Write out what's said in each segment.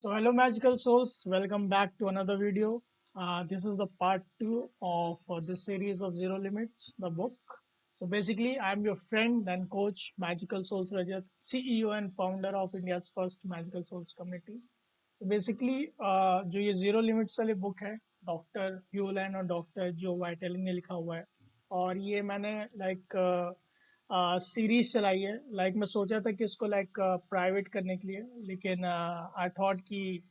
So hello magical souls, welcome back to another video. This is the part 2 of this series of Zero Limits, the book. So basically, I'm your friend and coach, Magical Souls Rajat, CEO and founder of India's first Magical Souls community. So basically, जो ये zero limits वाली book है, doctor ह्यूलन और doctor जो वाइटेलिंग ने लिखा हुआ है, और ये मैंने सीरीज चलाई है। मैं सोचा था कि इसको प्राइवेट करने के लिए, लेकिन आई थॉट कि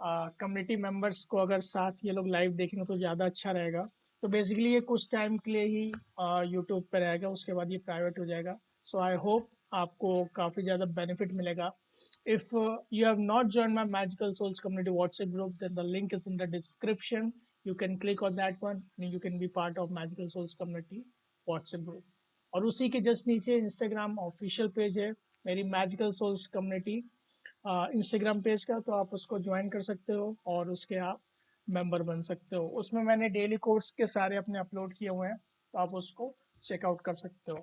कम्युनिटी मेंबर्स को अगर साथ ये लोग लाइव देखेंगे तो ज़्यादा अच्छा रहेगा। तो बेसिकली ये कुछ टाइम के लिए ही यूट्यूब पे रहेगा, उसके बाद ये प्राइवेट हो जाएगा। सो आई होप आपको काफ़ी ज़्यादा बेनिफिट मिलेगा। If you have not joined my Magical Souls Community WhatsApp group, then the link is in the description. You can click on that one and you can be part of Magical Souls Community WhatsApp group. और उसी के just नीचे Instagram official page है, मेरी magical souls community Instagram page का, तो आप उसको ज्वाइन कर सकते हो और उसके आप मेंबर बन सकते हो। उसमें मैंने डेली कोर्स के सारे अपने अपलोड किए हुए हैं, तो आप उसको चेकआउट कर सकते हो।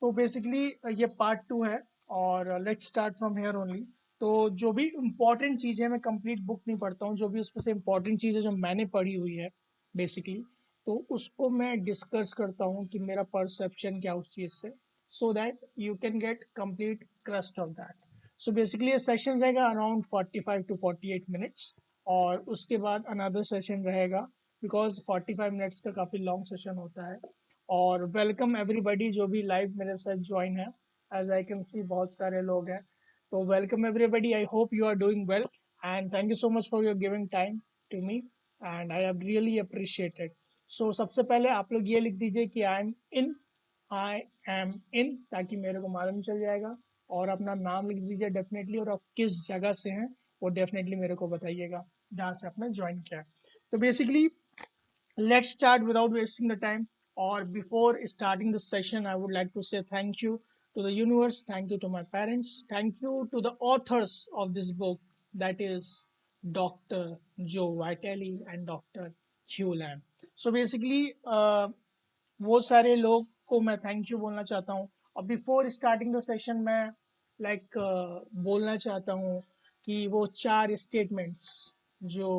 तो बेसिकली ये पार्ट 2 है और let's start from here only. तो जो भी इम्पोर्टेंट चीज़ें, मैं कंप्लीट बुक नहीं पढ़ता हूँ, जो भी उसमें से इम्पोर्टेंट चीज़ें जो मैंने पढ़ी हुई है बेसिकली, तो उसको मैं डिस्कस करता हूँ कि मेरा परसेप्शन क्या उस चीज़ से, so that you can get complete crust of that. So basically ये सेशन रहेगा अराउंड 45 to 48 मिनट्स, और उसके बाद अनदर सेशन रहेगा, बिकॉज 45 मिनट्स का काफ़ी लॉन्ग सेशन होता है। और वेलकम एवरीबडी जो भी लाइव मेरे साथ ज्वाइन है, एज आई कैन सी बहुत सारे लोग हैं। तो welcome everybody, I hope you are doing well and thank you so much for your giving time to me and I have really appreciated. So सबसे पहले आप लोग ये लिख दीजिए कि आई एम इन, ताकि मेरे को मालूम चल जाएगा। और अपना नाम लिख दीजिए डेफिनेटली, और आप किस जगह से हैं वो डेफिनेटली मेरे को बताइएगा, जहाँ से आपने ज्वाइन किया है। तो basically let's start without wasting the time. Or before starting the session, I would like to say thank you to the universe, thank you to my parents, thank you to the authors of this book, that is Dr. Joe Vitale and Dr. Hugh Lamb. So basically, वो सारे लोग को मैं thank you बोलना चाहता हूँ। और before starting the session मैं बोलना चाहता हूँ कि वो 4 स्टेटमेंट्स जो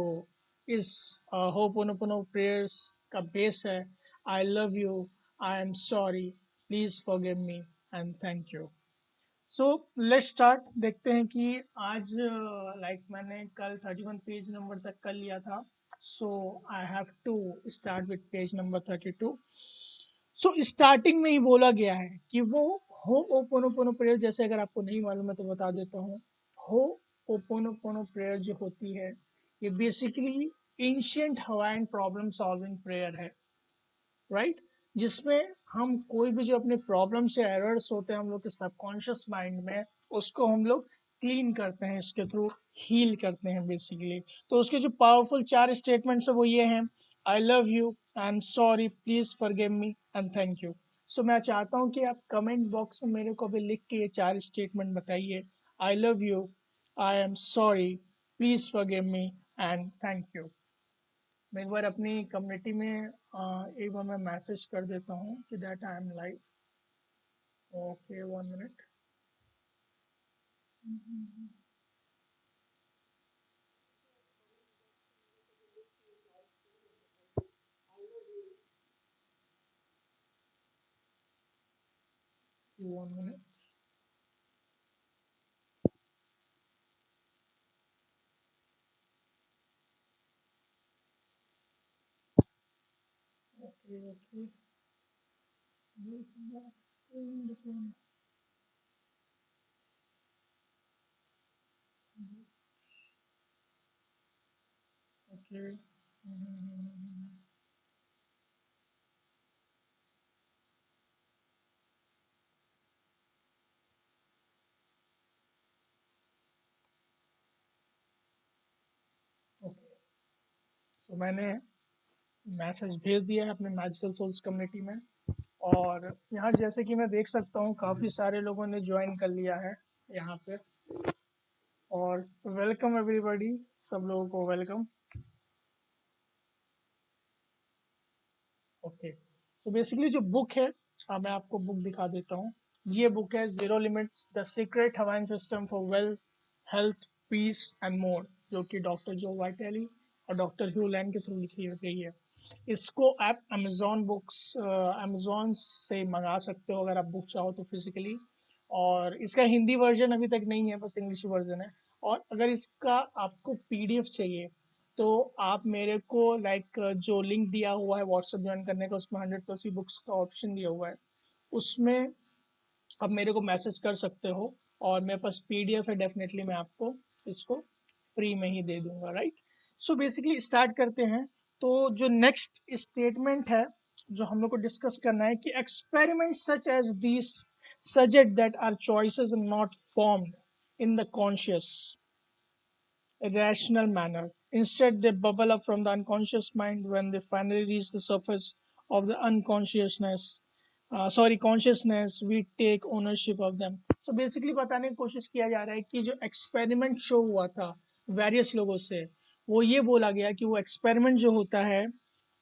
इस होपोनोपोनो प्रेयर्स का बेस है, आई love you, I am sorry, please forgive me and thank you. So let's start. देखते हैं कि आज मैंने कल 31 पेज नंबर तक कर लिया था, so I have to start with page number 32। So starting में ही बोला गया है कि वो हो ओपोनोपोनो प्रेयर, जैसे अगर आपको नहीं मालूम है तो बता देता हूँ। हो ओपोनोपोनो प्रेयर जो होती है, ये basically ancient Hawaiian problem solving prayer है, राइट? जिसमें हम कोई भी जो अपने प्रॉब्लम से एरर्स होते हैं हम लोग के सबकॉन्शियस माइंड में, उसको हम लोग क्लीन करते हैं, इसके थ्रू हील करते हैं बेसिकली। तो उसके जो पावरफुल 4 स्टेटमेंट्स है वो ये हैं: I love you, I am sorry, please forgive me and thank you. So मैं चाहता हूँ कि आप कमेंट बॉक्स में मेरे को भी लिख के ये 4 स्टेटमेंट बताइए: आई love you, I am sorry, please forgive me and thank you. मैं एक बार अपनी कम्युनिटी में एक बार मैं मैसेज कर देता हूँ कि that I am live. Okay, 1 minute. 1 minute. Okay okay, okay okay. So मैंने मैसेज भेज दिया है अपने मैजिकल सोल्स कम्युनिटी में, और यहाँ जैसे कि मैं देख सकता हूँ काफ़ी सारे लोगों ने ज्वाइन कर लिया है यहाँ पे। और वेलकम एवरीबॉडी, सब लोगों को वेलकम। ओके, तो बेसिकली जो बुक है, मैं आपको बुक दिखा देता हूँ। ये बुक है zero limits, the secret Hawaiian system for wealth, health, peace and more. जो कि डॉक्टर जो वाइटली और डॉक्टर ह्यू लैन के थ्रू लिखी गई है। इसको आप अमेजोन से मंगा सकते हो अगर आप बुक चाहो तो फिजिकली। और इसका हिंदी वर्जन अभी तक नहीं है, बस इंग्लिश वर्जन है। और अगर इसका आपको पीडीएफ चाहिए तो आप मेरे को जो लिंक दिया हुआ है व्हाट्सएप ज्वाइन करने का, उसमें 100+ बुक्स का ऑप्शन दिया हुआ है, उसमें आप मेरे को मैसेज कर सकते हो और मेरे पास पीडीएफ है, डेफिनेटली मैं आपको इसको फ्री में ही दे दूंगा, राइट। सो बेसिकली स्टार्ट करते हैं। तो जो नेक्स्ट स्टेटमेंट है जो हम लोग को डिस्कस करना है कि experiment such as this suggest that our choices are not formed in the conscious rational manner. Instead, they bubble up from the unconscious mind when they finally reach the surface of the consciousness. We take ownership of them. So basically बताने की कोशिश किया जा रहा है कि जो experiment show हुआ था वेरियस लोगों से, वो ये बोला गया कि वो एक्सपेरिमेंट जो होता है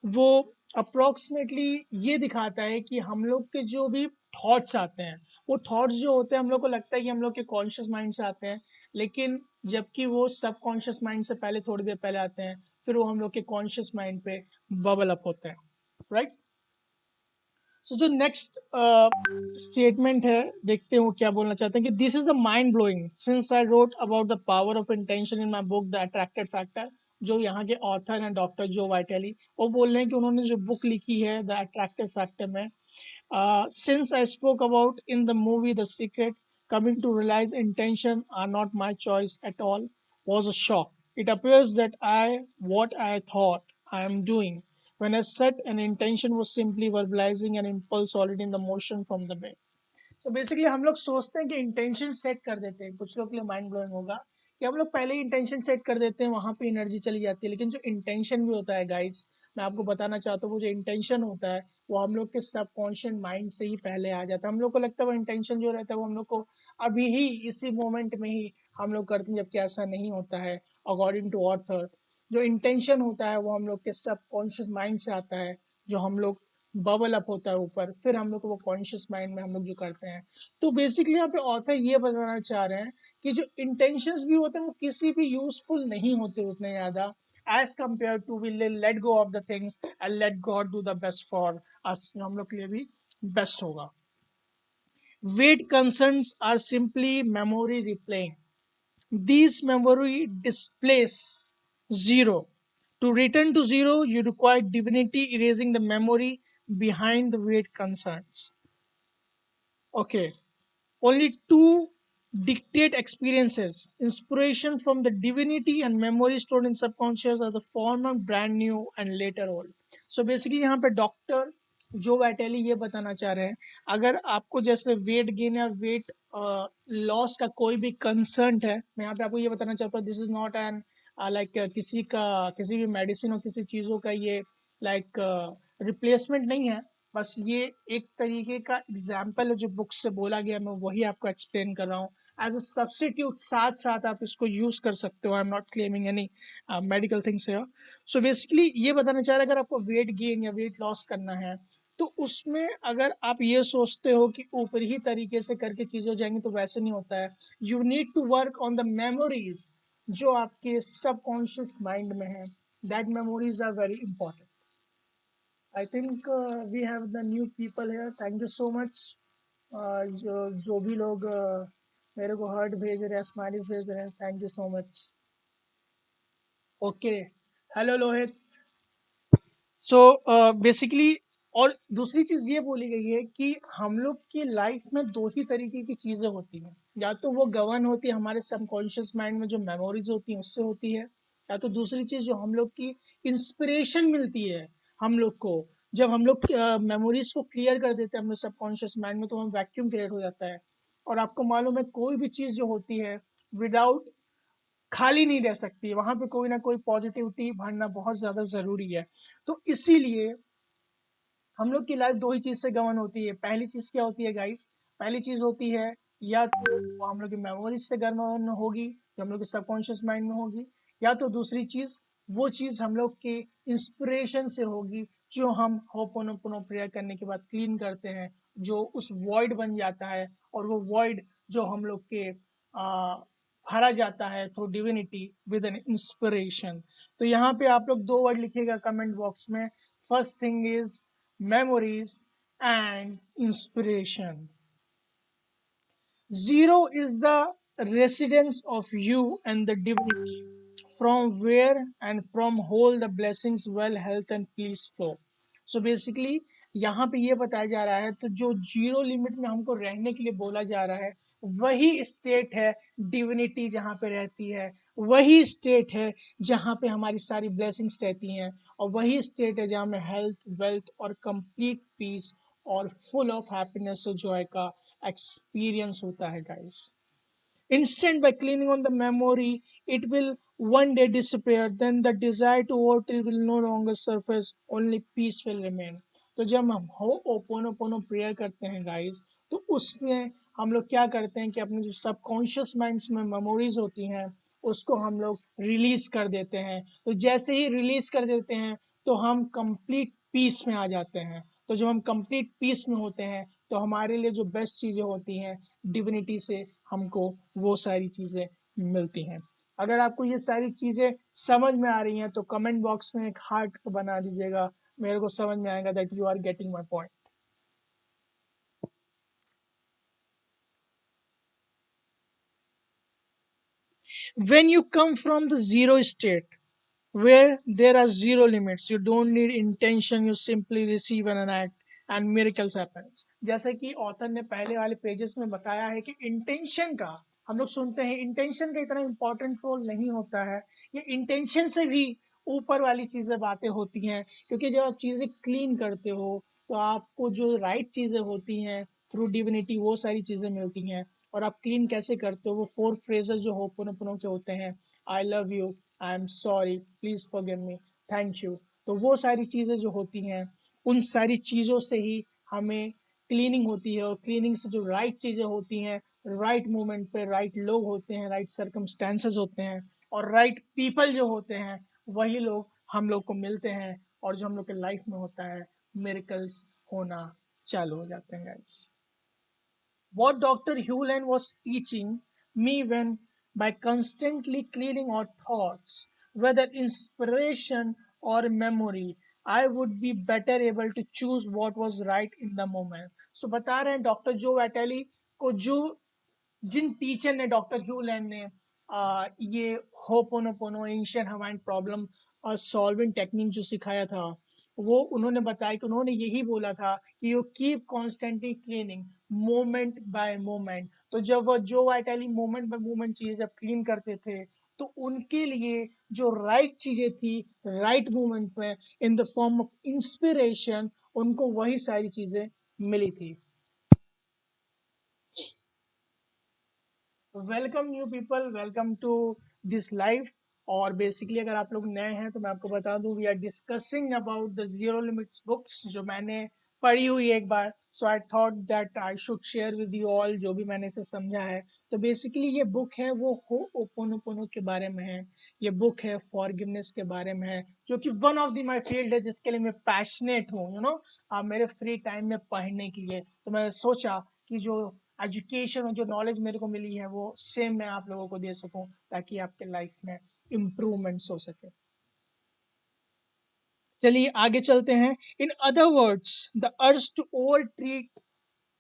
वो अप्रोक्सीमेटली ये दिखाता है कि हम लोग के जो भी थॉट्स आते हैं, वो थॉट्स जो होते हैं हम लोग को लगता है कि हम लोग के कॉन्शियस माइंड से आते हैं, लेकिन जबकि वो सब कॉन्शियस माइंड से पहले, थोड़ी देर पहले आते हैं, फिर वो हम लोग के कॉन्शियस माइंड पे बबल अप होते हैं, राइट। सो जो नेक्स्ट स्टेटमेंट है, देखते हैं वो क्या बोलना चाहते हैं कि this is a mind blowing since I wrote about the power of intention in my book the attracted factor. जो यहाँ के ऑथर हैं डॉक्टर जो वाइटली, वो बोल रहे हैं कि उन्होंने जो बुक लिखी है द अट्रैक्टिव फैक्टर में, since I spoke about in the movie The Secret, coming to realize intention are not my choice at all was a shock. It appears that what I thought I am doing when I set an intention was simply verbalizing an impulse already in the motion from the bed. So basically हम लोग सोचते हैं कि intention set कर देते हैं, कुछ लोग के लिए माइंड ब्लोइंग होगा कि हम लोग पहले ही इंटेंशन सेट कर देते हैं, वहां पे एनर्जी चली जाती है। लेकिन जो इंटेंशन भी होता है गाइस, मैं आपको बताना चाहता हूँ, वो जो इंटेंशन होता है वो हम लोग के सबकॉन्शियस माइंड से ही पहले आ जाता है। हम लोग को लगता है वो इंटेंशन जो रहता है वो हम लोग को अभी ही इसी मोमेंट में ही हम लोग करते हैं, जबकि ऐसा नहीं होता है। अकॉर्डिंग टू ऑर्थर, जो इंटेंशन होता है वो हम लोग के सबकॉन्शियस माइंड से आता है, जो हम लोग बबल अप होता है ऊपर, फिर हम लोग को वो कॉन्शियस माइंड में हम लोग जो करते हैं। तो बेसिकली यहाँ पे ऑथर ये बताना चाह रहे हैं कि जो इंटेंशंस भी होते हैं वो किसी भी यूजफुल नहीं होते उतने ज्यादा, as compare to we let go of the things and let God do the best for us, जो हम लोग के लिए भी बेस्ट होगा। Weight concerns are simply memory replaying, these memory displace zero. To return to zero, you require divinity erasing the memory behind the weight concerns. Okay. Only two dictate experiences. Inspiration from the divinity and memory stored in subconscious are the former brand new and later old. So basically यहाँ पे doctor जो वैटेली ये बताना चाह रहे हैं, अगर आपको जैसे वेट गेन या वेट लॉस का कोई भी कंसर्न है, मैं यहाँ पे आपको ये बताना चाहता हूँ, दिस इज नॉट एन किसी भी मेडिसिन और किसी चीज़ों का ये रिप्लेसमेंट नहीं है। बस ये एक तरीके का एग्जाम्पल है जो बुक से बोला गया, मैं वही आपको एक्सप्लेन कर रहा हूँ एज अ सब्सटीट्यूट। साथ साथ आप इसको यूज कर सकते हो। I am not claiming any medical things here. So basically ये बताना चाह रहा है, अगर आपको वेट गेन या वेट लॉस करना है तो उसमें अगर आप ये सोचते हो कि ऊपर ही तरीके से करके चीजें हो जाएंगी, तो वैसे नहीं होता है। You need to work on the memories जो आपके सबकॉन्शियस माइंड में है। That memories are very important. I think we have the new people here, thank you so much. जो भी लोग मेरे को हर्ट भेज रहे हैं, स्माइलीज भेज रहे हैं, thank you so much. Okay, hello Lohit. So basically और दूसरी चीज ये बोली गई है कि हम लोग की लाइफ में दो ही तरीके की चीजें होती हैं, या तो वो गवर्न होती है हमारे सबकॉन्शियस माइंड में जो मेमोरीज होती हैं उससे होती है, या तो दूसरी चीज जो हम लोग की इंस्पिरेशन मिलती है हम लोग को, जब हम लोग मेमोरीज को क्लियर कर देते हैं अपने सबकॉन्शियस माइंड में, तो हम वैक्यूम क्रिएट हो जाता है। और आपको मालूम है कोई भी चीज जो होती है विदाउट खाली नहीं रह सकती, वहां पे कोई ना कोई पॉजिटिविटी भरना बहुत ज्यादा जरूरी है। तो इसीलिए हम लोग की लाइफ दो ही चीज से गवर्न होती है। पहली चीज क्या होती है गाइस? पहली चीज होती है या तो वो हम लोग की मेमोरीज से गवर्न होगी, जो हम लोग के सबकॉन्शियस माइंड में होगी, या तो दूसरी चीज वो चीज हम लोग के इंस्पिरेशन से होगी, जो हम होपोनोपोनो प्रेयर करने के बाद क्लीन करते हैं, जो उस वॉइड बन जाता है। और वो वॉइड जो हम लोग के भरा जाता है through divinity with an inspiration. तो यहाँ पे आप लोग 2 वर्ड लिखिएगा कमेंट बॉक्स में। First thing is memories and inspiration. Zero is the residence of you and the divinity, from where and from whole the blessings, well, health and peace flow. So basically यहाँ पे ये बताया जा रहा है, तो जो जीरो लिमिट में हमको रहने के लिए बोला जा रहा है, वही स्टेट है डिविनिटी जहाँ पे रहती है, वही स्टेट है जहाँ पे हमारी सारी ब्लेसिंग्स रहती हैं, और वही स्टेट है जहाँ में हेल्थ, वेल्थ और कंप्लीट पीस और फुल ऑफ हैप्पीनेस और जॉय का एक्सपीरियंस होता है guys. Instant by cleaning on the memory, it will one day disappear. Then the desire to overtake will no longer surface. Only peace will remain. तो जब हम हो ओपोनोपोनो prayer करते हैं गाइस, तो उसमें हम लोग क्या करते हैं कि अपने जो सबकॉन्शियस माइंड्स में मेमोरीज होती हैं उसको हम लोग रिलीज कर देते हैं। तो जैसे ही रिलीज कर देते हैं तो हम कंप्लीट पीस में आ जाते हैं। तो जब हम कंप्लीट पीस में होते हैं तो हमारे लिए जो बेस्ट चीजें होती हैं डिविनिटी से हमको वो सारी चीजें मिलती हैं। अगर आपको ये सारी चीजें समझ में आ रही हैं तो कमेंट बॉक्स में एक हार्ट बना दीजिएगा, मेरे को समझ में आएगा that you are getting my point. When you come from the zero state where there are zero limits, you don't need intention, you simply receive and act and miracles happens। जैसे कि author ने पहले वाले pages में बताया है कि intention का, हम लोग सुनते हैं इंटेंशन का इतना इंपॉर्टेंट रोल नहीं होता है, ये इंटेंशन से भी ऊपर वाली चीजें बातें होती हैं। क्योंकि जब आप चीजें क्लीन करते हो तो आपको जो राइट चीजें होती हैं थ्रू डिविनिटी वो सारी चीजें मिलती हैं। और आप क्लीन कैसे करते हो, वो 4 फ्रेजेस जो होपोनोपोनो के होते हैं, I love you, I am sorry, please forgive me, thank you. तो वो सारी चीजें जो होती हैं उन सारी चीजों से ही हमें क्लीनिंग होती है, और क्लीनिंग से जो राइट चीजें होती हैं, राइट मोमेंट पे राइट लोग होते हैं, राइट सर्कमस्टेंसेस होते हैं, और राइट पीपल जो होते हैं वही लोग हम लोग को मिलते हैं, और जो हम लोग के लाइफ में होता है मिरेकल्स होना चालू हो जाते हैं guys. What Dr. Hewland was teaching me when, by constantly cleaning our thoughts, whether inspiration or memory, I would be better able to choose what was right in the moment. So बता रहे हैं doctor जो वैटेली को, जो जिन teacher ने, doctor ह्यूलैंड ने ये ho'oponopono ancient Hawaiian problem और सॉल्विंग टेक्निक जो सिखाया था, वो उन्होंने बताया कि उन्होंने यही बोला था कि you keep constantly cleaning moment bye moment. तो जब वो जो वाइटली मोमेंट बाय मोमेंट चीजें जब क्लीन करते थे तो उनके लिए जो राइट चीजें थी राइट मोमेंट में in the form of inspiration, उनको वही सारी चीजें मिली थी। Welcome new people, welcome to this live. और बेसिकली अगर आप लोग नए हैं तो मैं आपको बता दूं we are discussing about the zero limits books जो मैंने पढ़ी हुई एक बार। So I thought that I should share with you all जो भी मैंने इसे समझा है। तो बेसिकली ये बुक है वो हो ओपोनोपोनो के बारे में है, ये बुक है फॉरगिवनेस के बारे में है, जो कि one of the my field है जिसके लिए मैं पैशनेट हूँ, यू नो, मेरे फ्री टाइम में पढ़ने के लिए। तो मैं सोचा कि जो एजुकेशन और जो नॉलेज मेरे को मिली है वो सेम मैं आप लोगों को दे सकूं, ताकि आपके लाइफ में इम्प्रूवमेंट्स हो सके। चलिए आगे चलते हैं। In other words, the urge to over treat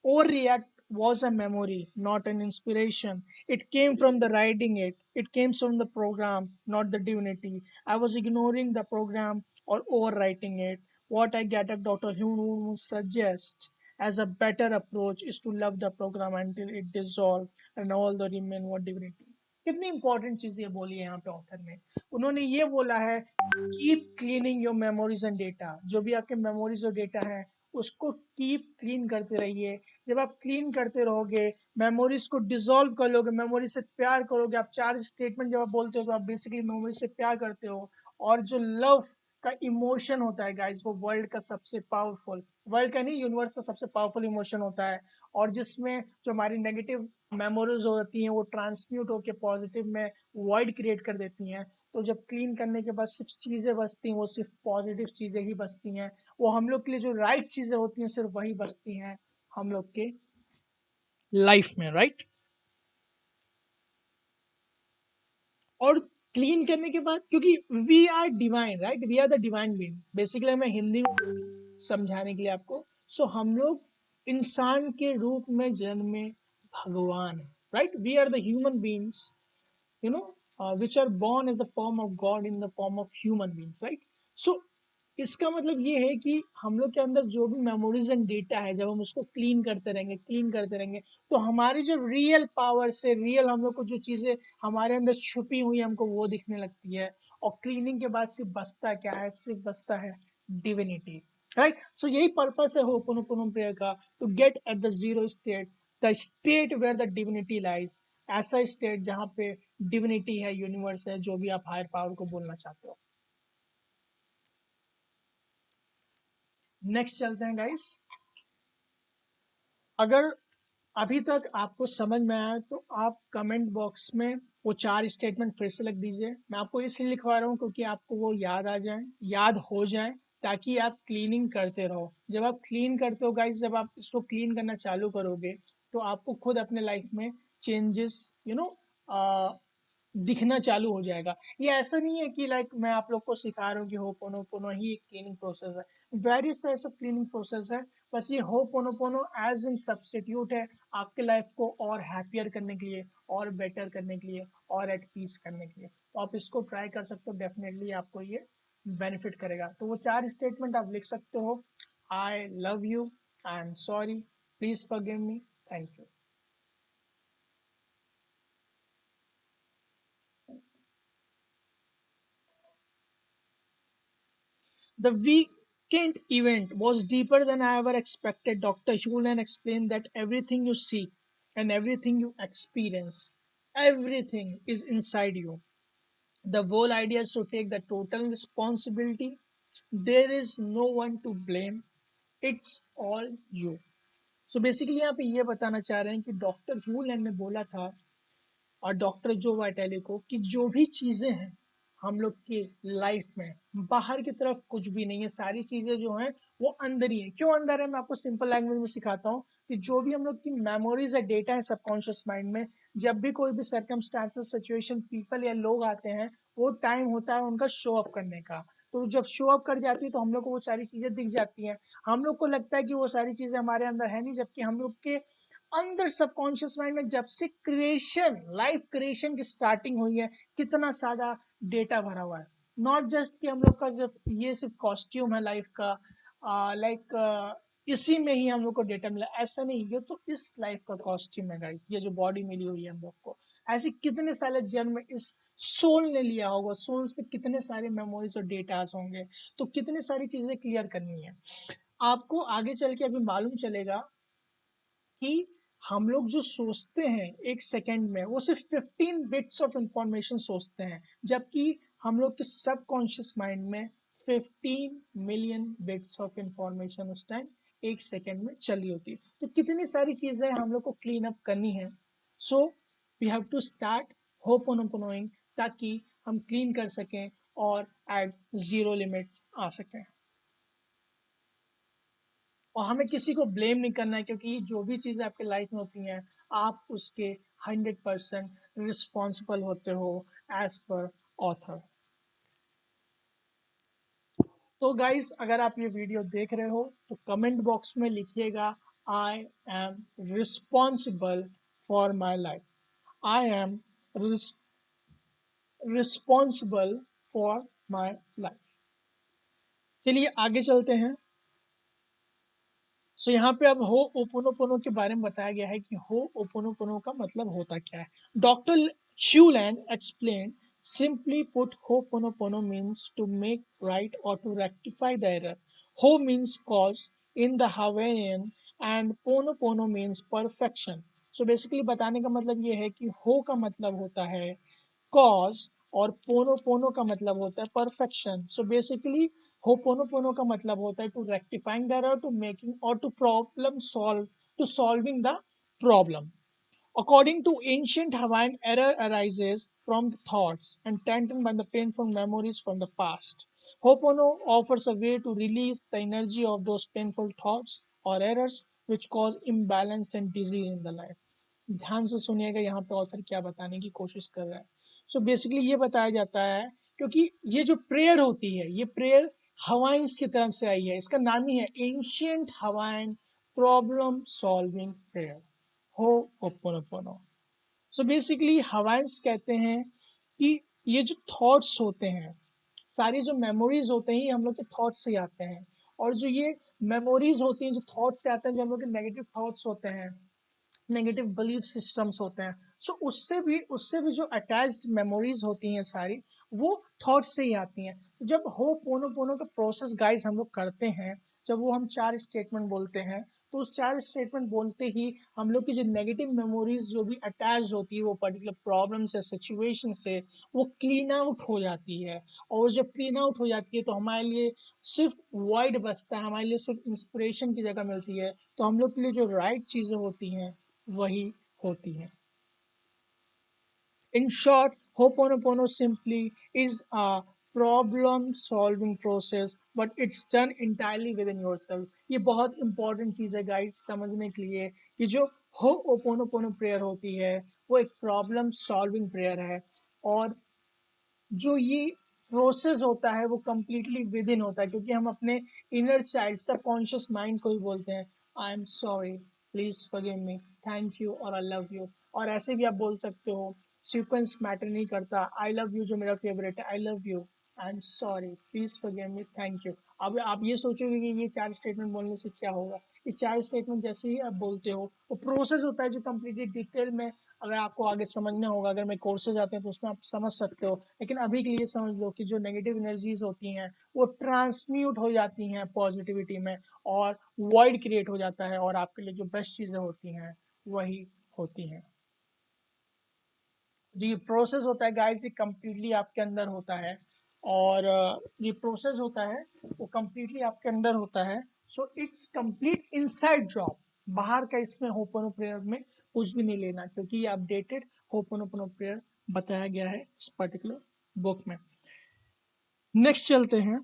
or react was a memory, not an inspiration. It came from the writing it. It came from the program, not the divinity. I was ignoring the program or overwriting it. What I get at Dr. Hume suggests as a better approach is to love the program until it dissolves and all the remain what divinity। कितनी important चीजें बोली है यहाँ पे author ने। उन्होंने ये बोला है keep cleaning your memories and data. जो भी आपके मेमोरीज और डेटा है उसको कीप क्लीन करते रहिए। जब आप क्लीन करते रहोगे, मेमोरीज को डिसॉल्व कर लोगे, मेमोरी से प्यार करोगे। आप चार्ज स्टेटमेंट जब आप बोलते हो तो आप बेसिकली मेमोरी से प्यार करते हो। और जो लव का इमोशन होता है गाइस, वो वर्ल्ड का सबसे पावरफुल, वर्ल्ड का नहीं यूनिवर्स का सबसे पावरफुल इमोशन होता है। और जिसमें जो हमारी नेगेटिव मेमोरीज होती हैं वो ट्रांसम्यूट होकर पॉजिटिव में वॉइड क्रिएट कर देती हैं। तो जब क्लीन करने के बाद सिर्फ चीजें बचती हैं वो सिर्फ पॉजिटिव चीजें ही बचती हैं। वो हम लोग के लिए जो राइट चीजें होती हैं सिर्फ वही बचती हैं हम लोग के लाइफ में, राइट। और क्लीन करने के बाद, क्योंकि we are divine, right, we are the divine being, basically मैं हिंदी में समझाने के लिए आपको, सो हम लोग इंसान के रूप में जन्मे भगवान, right, we are the human beings, you know, which are born as the form of God in the form of human beings, right? So इसका मतलब ये है कि हम लोग के अंदर जो भी मेमोरीज एंड डेटा है, जब हम उसको क्लीन करते रहेंगे, तो हमारी जो रियल पावर से रियल हम लोग को जो चीजें हमारे अंदर छुपी हुई हमको वो दिखने लगती है। और क्लीनिंग के बाद सिर्फ बचता क्या है, सिर्फ बचता है डिविनिटी, राइट। सो यही पर्पस है होपोनोपोनो प्रेयर का, to get at the zero state, the state where the divinity lies, ऐसा स्टेट जहां पे डिविनिटी है, यूनिवर्स है, जो भी आप हायर पावर को बोलना चाहते हो। नेक्स्ट चलते हैं गाइस। अगर अभी तक आपको समझ में आया तो आप कमेंट बॉक्स में वो 4 स्टेटमेंट फिर से लिख दीजिए। मैं आपको इसलिए लिखवा रहा हूँ क्योंकि आपको वो याद आ जाए, याद हो जाए, ताकि आप क्लीनिंग करते रहो। जब आप क्लीन करते हो गाइस, जब आप इसको क्लीन करना चालू करोगे, तो आपको खुद अपने लाइफ में चेंजेस दिखना चालू हो जाएगा। ये ऐसा नहीं है कि लाइक मैं आप लोग को सिखा रहा हूँ कि होपोनोपोनो ही एक क्लीनिंग प्रोसेस है, various types of cleaning process है। बस ये होपोनोपोनो एज इन सब्स्टिट्यूट है आपके लाइफ को और हैप्पियर करने के लिए, और बेटर करने के लिए, और एट पीस करने के लिए। तो आप इसको ट्राई कर सकते हो, डेफिनेटली आपको ये बेनिफिट करेगा। तो वो 4 स्टेटमेंट आप लिख सकते हो। आई love you, I am sorry, please forgive me, thank you. The weekend event was deeper than I ever expected. Dr. Hewland explained that everything you see and everything you experience, everything is inside you. The whole idea is to take the total responsibility. There is no one to blame. It's all you. So basically यहाँ पे ये बताना चाह रहे हैं कि doctor ह्यूलैंड ने बोला था, और डॉक्टर जो वाइटेली को, कि जो भी चीजें हैं हम लोग की लाइफ में, बाहर की तरफ कुछ भी नहीं है, सारी चीजें जो हैं वो अंदर ही है। क्यों अंदर है, मैं आपको सिंपल लैंग्वेज में सिखाता हूँ। कि जो भी हम लोग की मेमोरीज है, डेटा है सबकॉन्शियस माइंड में, जब भी कोई भी सर्कमस्टांसेस, सिचुएशन, पीपल या लोग आते हैं, वो टाइम होता है उनका शो अप करने का। तो जब शो अप कर जाती है तो हम लोग को वो सारी चीजें दिख जाती हैं। हम लोग को लगता है कि वो सारी चीजें हमारे अंदर है नहीं, जबकि हम लोग के अंदर सबकॉन्शियस माइंड में जब से क्रिएशन, लाइफ क्रिएशन की स्टार्टिंग हुई है, कितना सारा डेटा भरा हुआ है। नॉट जस्ट कि हम लोग का जब ये सिर्फ कॉस्ट्यूम है लाइफ का, लाइक इसी में ही हम लोग को डेटा मिला, ऐसा नहीं। ये तो इस लाइफ का कॉस्ट्यूम है गाइस, ये जो बॉडी मिली हुई है हम लोग को, ऐसे कितने सारे जन्म इस सोल ने लिया होगा, सोल पे कितने सारे मेमोरीज और डेटास होंगे। तो कितनी सारी चीजें क्लियर करनी है आपको, आगे चल के अभी मालूम चलेगा कि हम लोग जो सोचते हैं एक सेकंड में, वो सिर्फ 15 बिट्स ऑफ इंफॉर्मेशन सोचते हैं, जबकि हम लोग के सबकॉन्शियस माइंड में 15 मिलियन बिट्स ऑफ इंफॉर्मेशन उस टाइम एक सेकंड में चली होती है। तो कितनी सारी चीजें हम लोग को क्लीन अप करनी है। So we have to start ho'oponoponoing, ताकि हम क्लीन कर सकें और एट जीरो लिमिट्स आ सकें। और हमें किसी को ब्लेम नहीं करना है, क्योंकि जो भी चीजें आपके लाइफ में होती हैं, आप उसके 100% रिस्पॉन्सिबल होते हो एज पर ऑथर। तो गाइस, अगर आप ये वीडियो देख रहे हो तो कमेंट बॉक्स में लिखिएगा, I am responsible for my life, I am responsible for my life. चलिए आगे चलते हैं। सो यहाँ पे अब हो ओपोनोपोनो के बारे में बताया गया है कि हो ओपोनोपोनो का मतलब होता क्या है। Doctor Hew Len explain, simply put, ho'oponopono means to make right or to rectify the error. Ho means cause in the Hawaiian and pono means perfection. So basically बताने का मतलब ये है कि हो का मतलब होता है कॉज, और पोनो पोनो का मतलब होता है परफेक्शन। सो बेसिकली होपोनोपोनो का मतलब होता है to rectifying the error, to making और to problem solve, to solving the problem. According to ancient Hawaiian, error arises from the thoughts and tainted by the painful memories from the past. Ho'opono offers a way to release the energy of those painful thoughts or errors which cause imbalance and disease in the life. ध्यान से सुनिएगा, यहाँ पे author क्या बताने की कोशिश कर रहा है। सो बेसिकली ये बताया जाता है क्योंकि ये जो प्रेयर होती है ये प्रेयर हवाइंस की तरफ से आई है, इसका नाम ही है ancient Hawaiian problem solving prayer, हो ओपोनोपोनो। सो बेसिकली हवाइंस कहते हैं कि ये जो थॉट्स होते हैं, सारी जो मेमोरीज होते हैं ये हम लोग के थॉट्स से ही आते हैं, और जो ये मेमोरीज होती हैं जो थॉट्स से आते हैं, जो हम लोग के नेगेटिव थॉट्स होते हैं, नेगेटिव बिलीफ सिस्टम्स होते हैं, सो उससे भी जो अटैच्ड मेमोरीज होती हैं सारी, वो थॉट से ही आती हैं। जब हो पोनो पोनो का प्रोसेस गाइस हम लोग करते हैं, जब वो हम 4 स्टेटमेंट बोलते हैं, तो उस 4 स्टेटमेंट बोलते ही हम लोग की जो नेगेटिव मेमोरीज जो भी अटैच होती है वो पर्टिकुलर प्रॉब्लम से, सिचुएशन से, वो क्लीन आउट हो जाती है। और जब क्लीन आउट हो जाती है तो हमारे लिए सिर्फ वॉइड बचता है, हमारे लिए सिर्फ इंस्पिरेशन की जगह मिलती है, तो हम लोग के लिए जो राइट चीजें होती हैं वही होती है। In short, Ho'oponopono simply is a problem solving process, but it's done entirely within yourself. ये बहुत इंपॉर्टेंट चीज है गाइस समझने के लिए कि जो Ho'oponopono प्रेयर होती है वो एक प्रॉब्लम सॉल्विंग प्रेयर है, और जो ये प्रोसेस होता है वो कम्प्लीटली विद इन होता है, क्योंकि हम अपने इनर चाइल्ड सबकॉन्शियस माइंड को ही बोलते हैं आई am sorry, please forgive me, thank you और आई लव यू। और ऐसे भी आप बोल सकते हो, सीक्वेंस मैटर नहीं करता, आई लव यू जो मेरा फेवरेट है, आई love you, I am sorry, please forgive me, thank you. अब आप ये सोचोगे कि ये 4 स्टेटमेंट बोलने से क्या होगा, ये 4 स्टेटमेंट जैसे ही आप बोलते हो वो प्रोसेस होता है जो कम्प्लीटली डिटेल में, अगर आपको आगे समझना होगा, अगर मैं कोर्सेज आते हैं तो उसमें आप समझ सकते हो, लेकिन अभी के लिए समझ लो कि जो नेगेटिव एनर्जीज होती हैं वो ट्रांसम्यूट हो जाती हैं पॉजिटिविटी में, और वॉइड क्रिएट हो जाता है, और आपके लिए जो बेस्ट चीजें होती हैं वही होती हैं। जो ये प्रोसेस होता है गाइस ये कम्प्लीटली आपके अंदर होता है, और ये प्रोसेस होता है वो कम्प्लीटली आपके अंदर होता है। So it's complete inside job, बाहर का इसमें होपनो प्रेयर में कुछ भी नहीं लेना, क्योंकि ये अपडेटेड होपनो प्रेयर बताया गया है इस पर्टिकुलर बुक में। नेक्स्ट चलते हैं।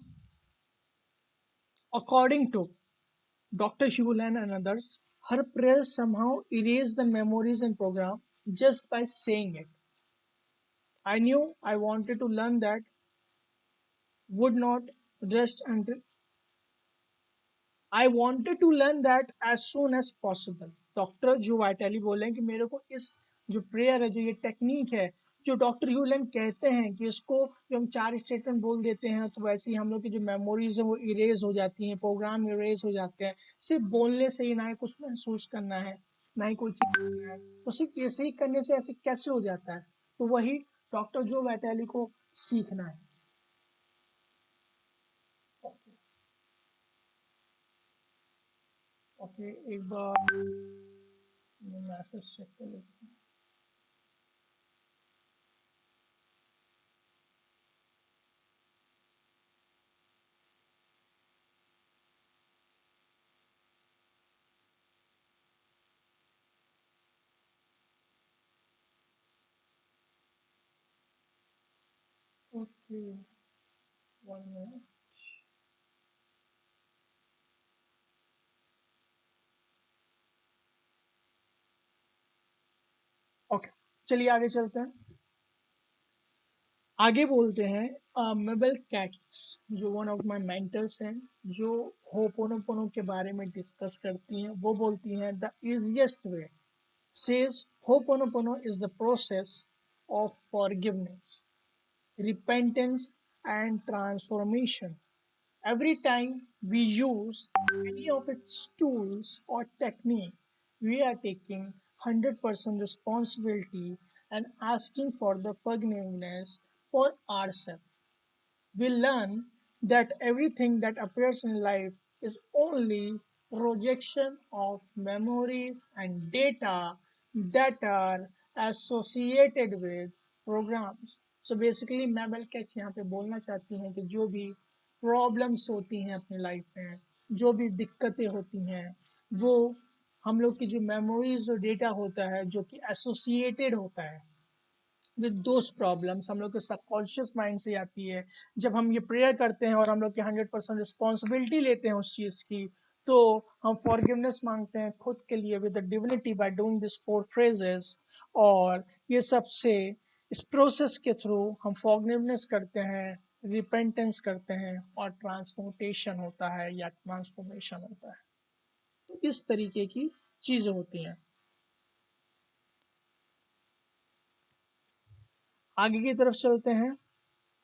According to doctor Hewlett and others, her prayers somehow erase the memories and program just by saying it. I knew I wanted to learn that, would not rest until I wanted to learn that as soon as possible. Doctor जो vitally बोले हैं कि मेरे को इस जो prayer है, जो ये टेक्निक है, जो डॉक्टर ह्यूलन कहते हैं कि इसको जो हम 4 स्टेटमेंट बोल देते हैं तो वैसे ही हम लोग की जो मेमोरीज है वो इरेज हो जाती हैं, प्रोग्राम इरेज हो जाते हैं, सिर्फ बोलने से ही, ना ही कुछ महसूस करना है, ना ही कोई चीज करना है, तो सिर्फ ऐसे ही करने से ऐसे कैसे हो जाता है, तो वही डॉक्टर जो वाइटली को सीखना है। ओके, एक बार मैसेज चेक कर लेते हैं। Okay, 1 minute. ओके, चलिए आगे चलते हैं। आगे बोलते हैं मेबल कैट्स, जो वन ऑफ माय मेंटर्स हैं, जो होपोनोपोनो के बारे में डिस्कस करती हैं, वो बोलती हैं the easiest way says ho'oponopono is the process of forgiveness, repentance and transformation. Every time we use any of its tools or technique, we are taking 100% responsibility and asking for the forgiveness for ourselves. We learn that everything that appears in life is only projection of memories and data that are associated with programs. So basically Mabel Katz यहाँ पे बोलना चाहती हैं कि जो भी problems होती हैं अपनी लाइफ में, जो भी दिक्कतें होती हैं, वो हम लोग की जो मेमोरीज और डेटा होता है जो कि एसोसिएटेड होता है विद दोज प्रॉब्लम्स, हम लोग के सबकॉन्शियस माइंड से आती है। जब हम ये प्रेयर करते हैं और हम लोग की 100% रिस्पॉन्सिबिलिटी लेते हैं उस चीज की, तो हम फॉरगिवनेस मांगते हैं खुद के लिए with the divinity by doing this 4 phrases, और ये सबसे इस प्रोसेस के थ्रू हम फॉरगिवनेस करते हैं, रिपेंटेंस करते हैं और ट्रांसपोर्टेशन होता है या ट्रांसफॉर्मेशन होता है। तो इस तरीके की चीजें होती हैं। आगे की तरफ चलते हैं।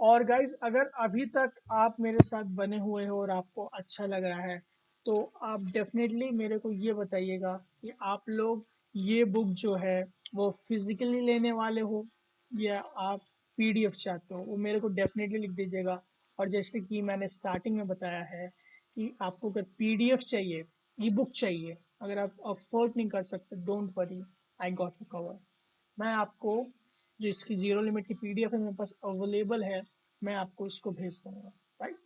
और गाइज, अगर अभी तक आप मेरे साथ बने हुए हो और आपको अच्छा लग रहा है तो आप डेफिनेटली मेरे को ये बताइएगा कि आप लोग ये बुक जो है वो फिजिकली लेने वाले हो या आप पीडीएफ चाहते हो, वो मेरे को डेफिनेटली लिख दीजिएगा। और जैसे कि मैंने स्टार्टिंग में बताया है कि आपको अगर पीडीएफ चाहिए, ई बुक चाहिए, अगर आप अफोर्ड नहीं कर सकते, don't worry, I got you cover. मैं आपको जो इसकी जीरो लिमिट की पीडीएफ है मेरे पास अवेलेबल है, मैं आपको इसको भेज दूंगा। राइट,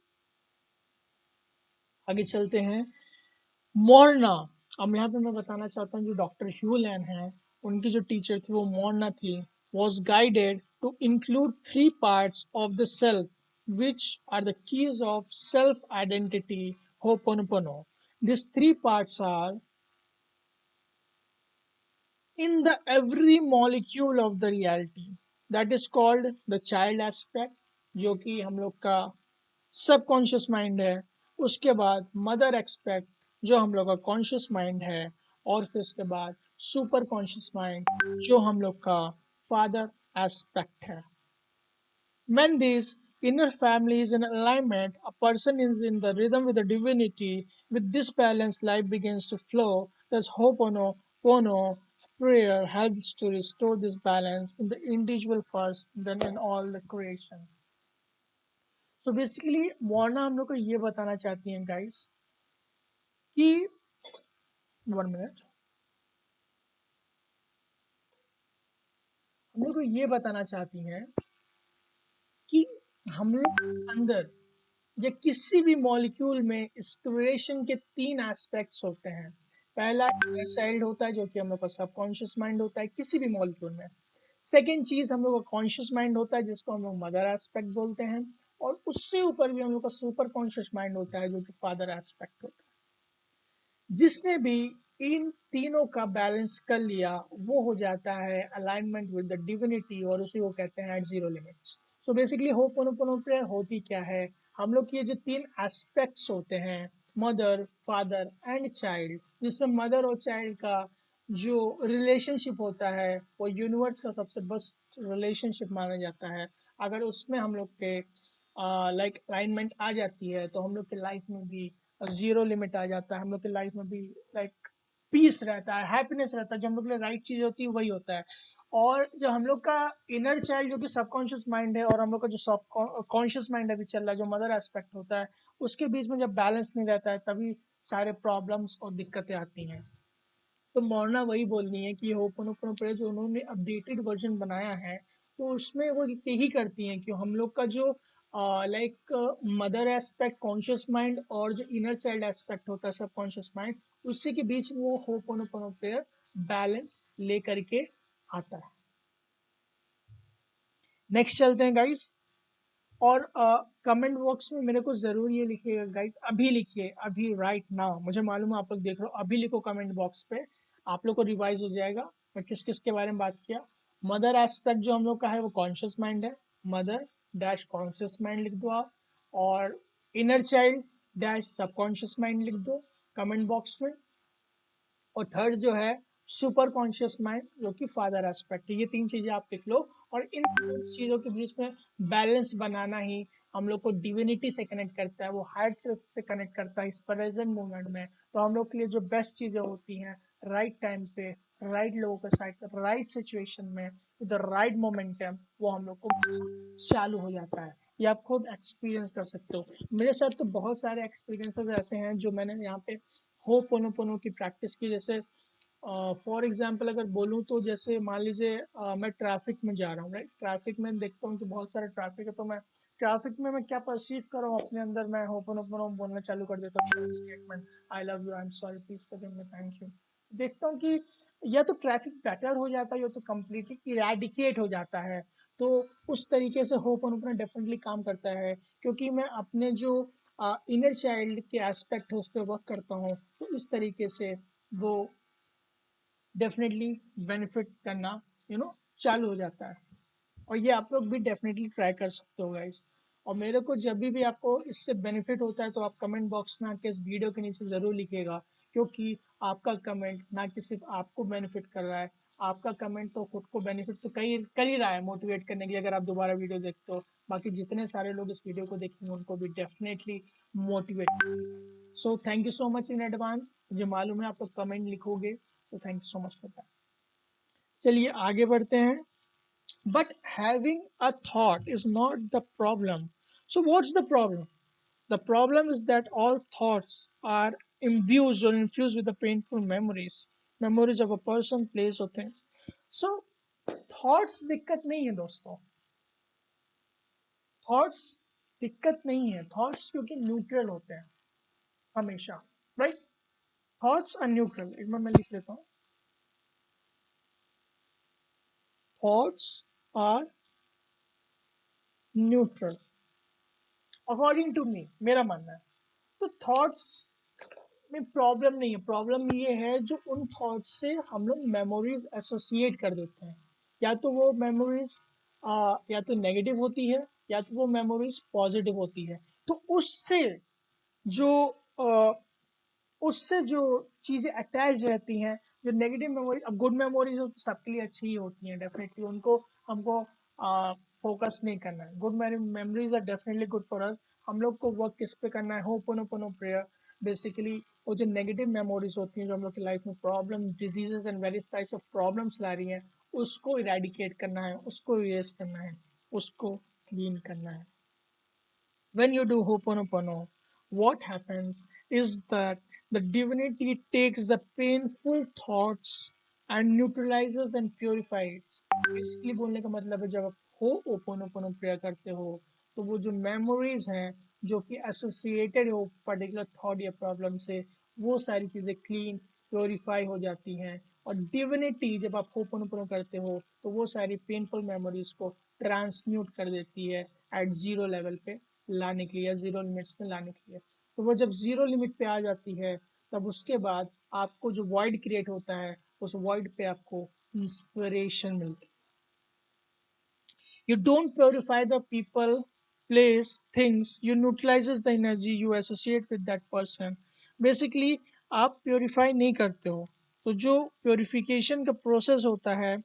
आगे चलते हैं। मोरना, अब यहाँ पे मैं बताना चाहता हूँ जो डॉक्टर ह्यू लैन है, उनकी जो टीचर थी वो मोरना थी, was guided to include three parts of the self which are the keys of self identity ho'oponopono. These three parts are in the every molecule of the reality, that is called the child aspect, जो कि हम लोग का subconscious mind है। उसके बाद mother expect जो हम लोग का कॉन्शियस माइंड है। और फिर उसके बाद सुपर कॉन्शियस माइंड जो हम लोग का फादर एस्पेक्ट है। When this inner family is in alignment, a person is in the rhythm with the divinity. With this balance, life begins to flow. Thus, Ho'oponopono prayer helps to restore this balance in the individual first, then in all the creation. So basically, Morna हम लोग को ये बताना चाहती हैं guys कि 1 minute, हम लोग को ये बताना चाहती हैं कि हम लोग अंदर या किसी भी मॉलिक्यूल में इंस्पिरेशन के 3 एस्पेक्ट्स होते हैं। पहला इनर चाइल्ड होता है जो कि हम लोग का सबकॉन्शियस माइंड होता है किसी भी मॉलिक्यूल में। सेकेंड चीज हम लोग का कॉन्शियस माइंड होता है जिसको हम लोग मदर एस्पेक्ट बोलते हैं। और उससे ऊपर भी हम लोग का सुपर कॉन्शियस माइंड होता है जो कि फादर एस्पेक्ट होता है। जिसने भी इन तीनों का बैलेंस कर लिया वो हो जाता है अलाइनमेंट विद द डिविनिटी, और उसी को कहते हैं at zero limits. So basically Ho'oponopono prayer होती क्या है, हम लोग के ये जो 3 एस्पेक्ट्स होते हैं, मदर, फादर एंड चाइल्ड, जिसमें मदर और चाइल्ड का जो रिलेशनशिप होता है वो यूनिवर्स का सबसे बेस्ट रिलेशनशिप माना जाता है। अगर उसमें हम लोग के लाइक अलाइनमेंट आ जाती है तो हम लोग के लाइफ में भी जीरो लिमिट आ जाता है, हम लोग के लाइफ में भी लाइक पीस रहता है, हैप्पीनेस रहता है, जो हम लोग के लिए राइट चीज होती है वही होता है। और जो हम लोग का इनर चाइल्ड जो कि सबकॉन्शियस माइंड है और हम लोग का जो सब कॉन्शियस माइंड अभी चल रहा है जो मदर एस्पेक्ट होता है, उसके बीच में जब बैलेंस नहीं रहता है तभी सारे प्रॉब्लम्स और दिक्कतें आती हैं। तो मोरना वही बोल रही है कि होपोनोपोनो प्रेयर जो उन्होंने अपडेटेड वर्जन बनाया है तो उसमें वो यही करती हैं कि हम लोग का जो like mother aspect, conscious mind और जो इनर चाइल्ड एस्पेक्ट होता है सब कॉन्शियस माइंड, उसी के बीच में वो होपोनोपोनो प्रेयर बैलेंस ले करके आता है। नेक्स्ट चलते हैं गाइस। और कमेंट बॉक्स में मेरे को जरूर ये लिखिएगा गाइस, अभी लिखिए, अभी राइट नाउ, मुझे मालूम है आप लोग देख रहे हो, अभी लिखो कमेंट बॉक्स पे, आप लोग को रिवाइज हो जाएगा मैं किस किस के बारे में बात किया। मदर एस्पेक्ट जो हम लोग का है वो कॉन्शियस माइंड है, मदर डैश कॉन्शियस माइंड लिख दो आप। और inner child dash subconscious mind लिख दो कमेंट बॉक्स में। और थर्ड जो है सुपर कॉन्शियस माइंड जो कि फादर एस्पेक्ट है। ये 3 चीजें आप लिख लो। और इन चीजों के बीच में बैलेंस बनाना ही हम लोग को डिविनिटी से कनेक्ट करता है, वो हायर सेल्फ से कनेक्ट करता है इस प्रेजेंट मोमेंट में। तो हम लोग के लिए जो बेस्ट चीजें होती हैं राइट टाइम पे, राइट लोगों के साथ, राइट सिचुएशन में, द राइट मोमेंटम, वो हम लोग को चालू हो जाता है। ये आप खुद एक्सपीरियंस कर सकते हो। मेरे साथ तो बहुत सारे एक्सपीरियंसेस ऐसे हैं जो मैंने यहाँ पे होपोनोपोनो की प्रैक्टिस की। जैसे फॉर एग्जांपल अगर बोलूँ तो जैसे मान लीजिए मैं ट्रैफिक में जा रहा हूँ, राइट, ट्रैफिक में देखता हूँ कि बहुत सारा ट्रैफिक है, तो मैं ट्रैफिक में मैं क्या परसीव कर रहा हूँ अपने अंदर, मैं होपोनोपोनो बोलना चालू कर देता हूँ statement, I love you, I am sorry, please forgive me, thank you. देखता हूँ कि या तो ट्रैफिक बेटर हो जाता है या तो कम्प्लीटली इरेडिकेट हो जाता है। तो उस तरीके से होपोनोपोनो डेफिनेटली काम करता है, क्योंकि मैं अपने जो इनर चाइल्ड के एस्पेक्ट है उस पर वर्क करता हूँ, तो इस तरीके से वो डेफिनेटली बेनिफिट करना चालू हो जाता है। और ये आप लोग भी डेफिनेटली ट्राई कर सकते हो गाइस। और मेरे को जब भी आपको इससे बेनिफिट होता है तो आप कमेंट बॉक्स में आके इस वीडियो के नीचे ज़रूर लिखिएगा, क्योंकि आपका कमेंट ना कि सिर्फ आपको बेनिफिट कर रहा है, आपका कमेंट तो खुद को बेनिफिट तो कर ही रहा है मोटिवेट करने के लिए, अगर आप दोबारा वीडियो देखते हो। बाकी जितने सारे लोग इस वीडियो को देखेंगे उनको भी definitely motivate. So thank you so much in advance. मुझे मालूम है आप लोग कमेंट लिखोगे, तो thank you so much for that. चलिए आगे बढ़ते हैं। But having a thought is not the problem. So, what's the problem? The problem is that all thoughts are imbued or infused with the painful memories of a person, place, or things. So, thoughts दिक्कत नहीं है दोस्तों। Thoughts दिक्कत नहीं है, thoughts क्योंकि neutral होते हैं हमेशा, राइट। Thoughts are neutral. एक बार मैं लिख लेता हूँ, thoughts are neutral according to me, मेरा मानना है। तो थॉट्स में प्रॉब्लम नहीं है, प्रॉब्लम ये है जो उन थॉट्स से हम लोग मेमोरीज एसोसिएट कर देते हैं। या तो वो मेमोरीज या तो नेगेटिव होती है या तो वो मेमोरीज पॉजिटिव होती है। तो जो आ, उससे जो चीज़ें अटैच रहती हैं, जो नेगेटिव मेमोरी, अब गुड मेमोरीज तो सबके लिए अच्छी ही होती हैं डेफिनेटली, उनको हमको फोकस नहीं करना है। Good memories are definitely good for us. हम लोग को वर्क किस पे करना है, होपोनोपोनो प्रेयर बेसिकली। वो जो नेगेटिव मेमोरीज होती हैं जो हम लोग की लाइफ में problem, diseases and various types of problems ला रही हैं, उसको इरेडिकेट करना है, उसको इरेज करना है, उसको क्लीन करना है। When you do Ho'oponopono, what happens is that the divinity takes the painful thoughts and neutralizes and purifies. Basically बोलने का मतलब है, जब आप Ho'oponopono प्रेयर करते हो तो वो जो मेमोरीज हैं जो कि एसोसिएटेड हो पर्टिकुलर थॉट या प्रॉब्लम से, वो सारी चीज़ें क्लीन प्योरीफाई हो जाती हैं। और डिविनिटी जब आप होपोनोपोनो करते हो तो वो सारी पेनफुल मेमोरीज को ट्रांसम्यूट कर देती है एट जीरो लेवल पे लाने के लिए, जीरो लिमिट्स में लाने के लिए। तो वो जब जीरो लिमिट पे आ जाती है तब उसके बाद आपको जो वॉइड क्रिएट होता है, उस वॉइड पे आपको इंस्पिरेशन मिलती है। You don't purify the people, place, things. You neutralizes the energy you associate with that person. Basically, आप प्योरीफाई नहीं करते हो। तो जो प्योरिफिकेशन का प्रोसेस होता है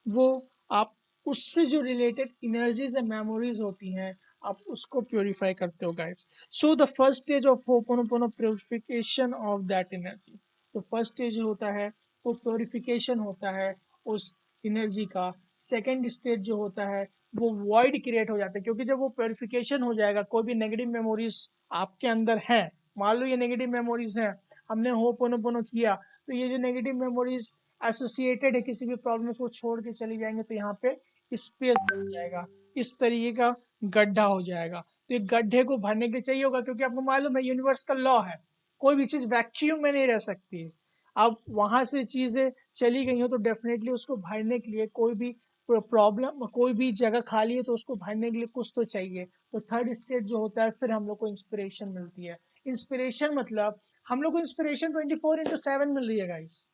वो आप उससे जो रिलेटेड एनर्जीज एंड मेमोरीज होती हैं आप उसको प्योरीफाई करते हो guys. So the first stage of ho'oponopono purification of that energy. तो फर्स्ट स्टेज होता है वो प्योरिफिकेशन होता है उस एनर्जी का। सेकेंड स्टेज जो होता है वो वॉइड क्रिएट हो जाता है, क्योंकि जब वो प्योरिफिकेशन हो जाएगा, कोई भी नेगेटिव मेमोरीज आपके अंदर है, मान लो ये नेगेटिव मेमोरीज हैं, हमने होपोनोपोनो किया तो ये जो नेगेटिव मेमोरीज एसोसिएटेड है किसी भी प्रॉब्लम को छोड़ के चली जाएंगे, तो यहाँ पे स्पेस बन जाएगा, इस तरीके का गड्ढा हो जाएगा। तो ये गड्ढे को भरने के लिए चाहिए होगा, क्योंकि आपको मालूम है यूनिवर्स का लॉ है, कोई भी चीज वैक्यूम में नहीं रह सकती। अब वहां से चीजें चली गई हो तो डेफिनेटली उसको भरने के लिए कोई भी प्रॉब्लम, कोई भी जगह खाली है तो उसको भरने के लिए कुछ तो चाहिए। तो थर्ड स्टेज जो होता है फिर हम लोग को इंस्पिरेशन मिलती है। इंस्पिरेशन मतलब हम लोग को इंस्पिरेशन 24/7 मिल रही है गाइस,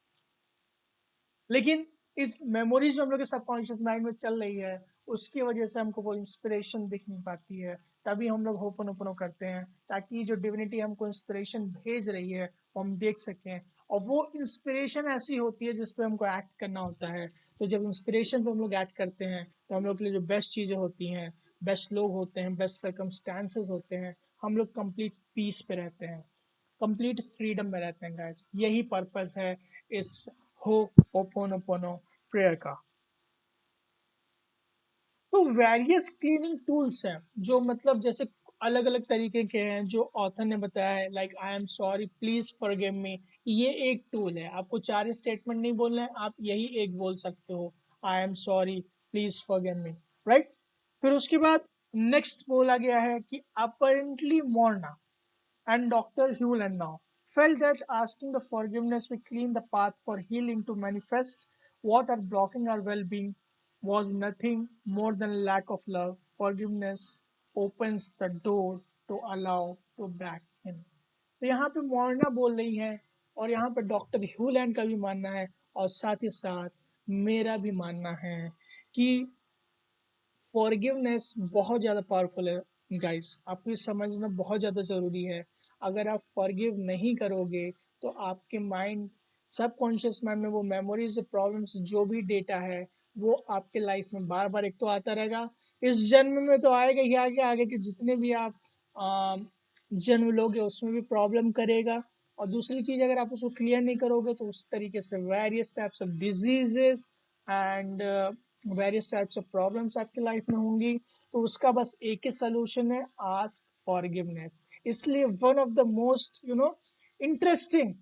लेकिन इस मेमोरीज जो हम लोग के सबकॉन्शियस माइंड में चल रही है उसकी वजह से हमको वो इंस्पिरेशन दिख नहीं पाती है। तभी हम लोग होपोनोपोनो करते हैं, ताकि जो डिविनिटी हमको इंस्पिरेशन भेज रही है वो हम देख सकें। और वो इंस्पिरेशन ऐसी होती है जिसपे हमको एक्ट करना होता है। तो जब इंस्पिरेशन पे हम लोग एक्ट करते हैं तो हम लोग के लिए जो बेस्ट चीज़ें होती हैं, बेस्ट लोग होते हैं, बेस्ट सर्कमस्टांसेस होते हैं, हम लोग कंप्लीट पीस पे रहते हैं, कंप्लीट फ्रीडम में रहते हैं गाइस। यही पर्पस है इस हो ओपोनोपोनो प्रेयर का। तो वेरियस क्लीनिंग टूल्स हैं जो मतलब जैसे अलग अलग तरीके के हैं जो ऑथर ने बताया है, like I am sorry, please forgive मी। ये एक टूल है, आपको चार स्टेटमेंट नहीं बोलना है, आप यही एक बोल सकते हो, आई am sorry, please forgive me, right. फिर उसके बाद नेक्स्ट बोला गया है कि apparently Morna and Dr. Hugh Landau felt that asking the forgiveness will clean the path for healing to manifest. What are blocking our well-being was nothing more than lack of love. Forgiveness opens the door to allow to back in. तो यहाँ पे मोर्ना बोल रही है और यहाँ पे doctor ह्यूलैंड का भी मानना है और साथ ही साथ मेरा भी मानना है कि फॉरगिवनेस बहुत ज़्यादा पावरफुल है गाइस, आपको ये समझना बहुत ज़्यादा ज़रूरी है। अगर आप फॉरगिव नहीं करोगे तो आपके माइंड, सबकॉन्शियस माइंड में वो मेमोरीज, प्रॉब्लम्स, जो भी डेटा है वो आपके लाइफ में बार बार एक तो आता रहेगा, इस जन्म में तो आएगा ही, आगे आगे के जितने भी आप आ, जन्म लोगे उसमें भी प्रॉब्लम करेगा। और दूसरी चीज, अगर आप उसको क्लियर नहीं करोगे तो उस तरीके से various types of diseases and various types of problems आपकी लाइफ में होंगी। तो उसका बस एक ही सोल्यूशन है, आस्क फॉरगिवनेस। इसलिए one of the most interesting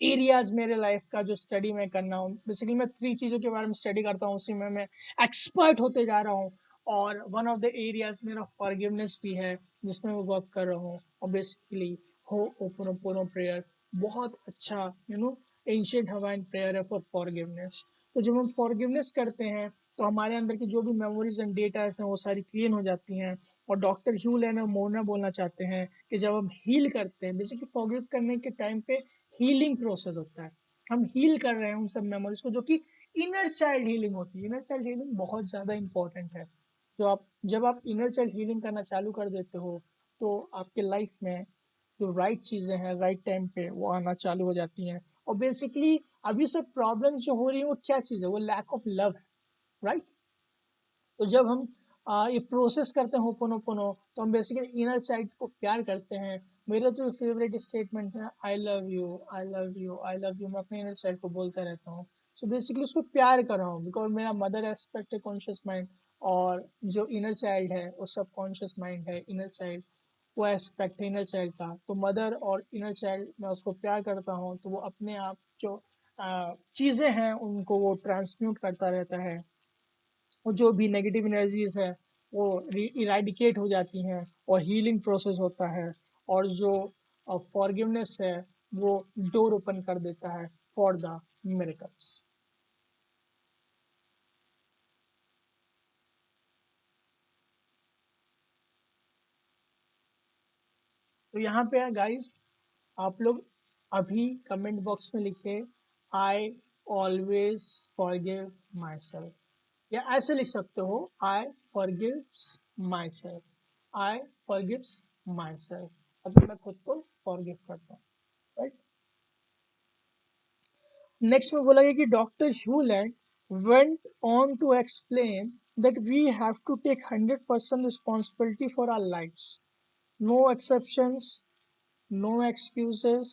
areas मेरे लाइफ का जो स्टडी मैं करना हूँ, बेसिकली मैं 3 चीज़ों के बारे में स्टडी करता हूँ, उसी में मैं एक्सपर्ट होते जा रहा हूँ। और वन ऑफ द एरियाज मेरा फॉरगिवनेस भी है, जिसमें मैं वर्क कर रहा हूँ। और बेसिकली हो ओपन प्रेयर बहुत अच्छा एंशियंट हवाइन प्रेयर है फॉर फॉरगिवनेस। तो जब हम फॉरगिवनेस करते हैं तो हमारे अंदर की जो भी मेमोरीज एंड डेटा हैं वो सारी क्लीन हो जाती हैं। और डॉक्टर ह्यू लेनर मोरना बोलना चाहते हैं कि जब हम हील करते हैं, बेसिकली फॉरगिव करने के टाइम पे हीलिंग प्रोसेस होता है, हम हील कर रहे हैं उन सब मेमोरीज को, जो कि इनर चाइल्ड हीलिंग होती है। इनर चाइल्ड हीलिंग बहुत ज़्यादा इंपॉर्टेंट है। जब आप इनर चाइल्ड हीलिंग करना चालू कर देते हो तो आपके लाइफ में जो राइट चीज़ें हैं राइट टाइम पे वो आना चालू हो जाती हैं। और बेसिकली अभी सब प्रॉब्लम जो हो रही है वो क्या चीज़ है, वो लैक ऑफ लव है, राइट। तो जब हम ये प्रोसेस करते हैं होपोनोपोनो, तो हम बेसिकली इनर चाइल्ड को प्यार करते हैं। मेरा तो फेवरेट स्टेटमेंट है, आई love you, I love you, I love you. मैं अपने इनर चाइल्ड को बोलता रहता हूँ। सो बेसिकली उसको प्यार कर रहा हूँ, बिकॉज मेरा मदर एस्पेक्ट है कॉन्शियस माइंड, और जो इनर चाइल्ड है वो सब कॉन्शियस माइंड है। इनर चाइल्ड वो एस्पेक्ट है इनर चाइल्ड का। तो मदर और इनर चाइल्ड, मैं उसको प्यार करता हूँ तो वो अपने आप जो चीज़ें हैं उनको वो ट्रांसम्यूट करता रहता है। और जो भी नेगेटिव एनर्जीज है वो इराडिकेट हो जाती हैं और हीलिंग प्रोसेस होता है। और जो फॉरगिवनेस है वो डोर ओपन कर देता है फॉर द मिरेकल्स। तो यहाँ पे गाइस, आप लोग अभी कमेंट बॉक्स में लिखे, I always forgive myself, या ऐसे लिख सकते हो, I forgives myself, I forgives myself, मतलब मैं खुद को फॉरगिव करता हूँ, राइट। नेक्स्ट में बोला गया कि doctor ह्यूलैंड went on to explain that we have to take 100% responsibility for our lives. No exceptions, no excuses,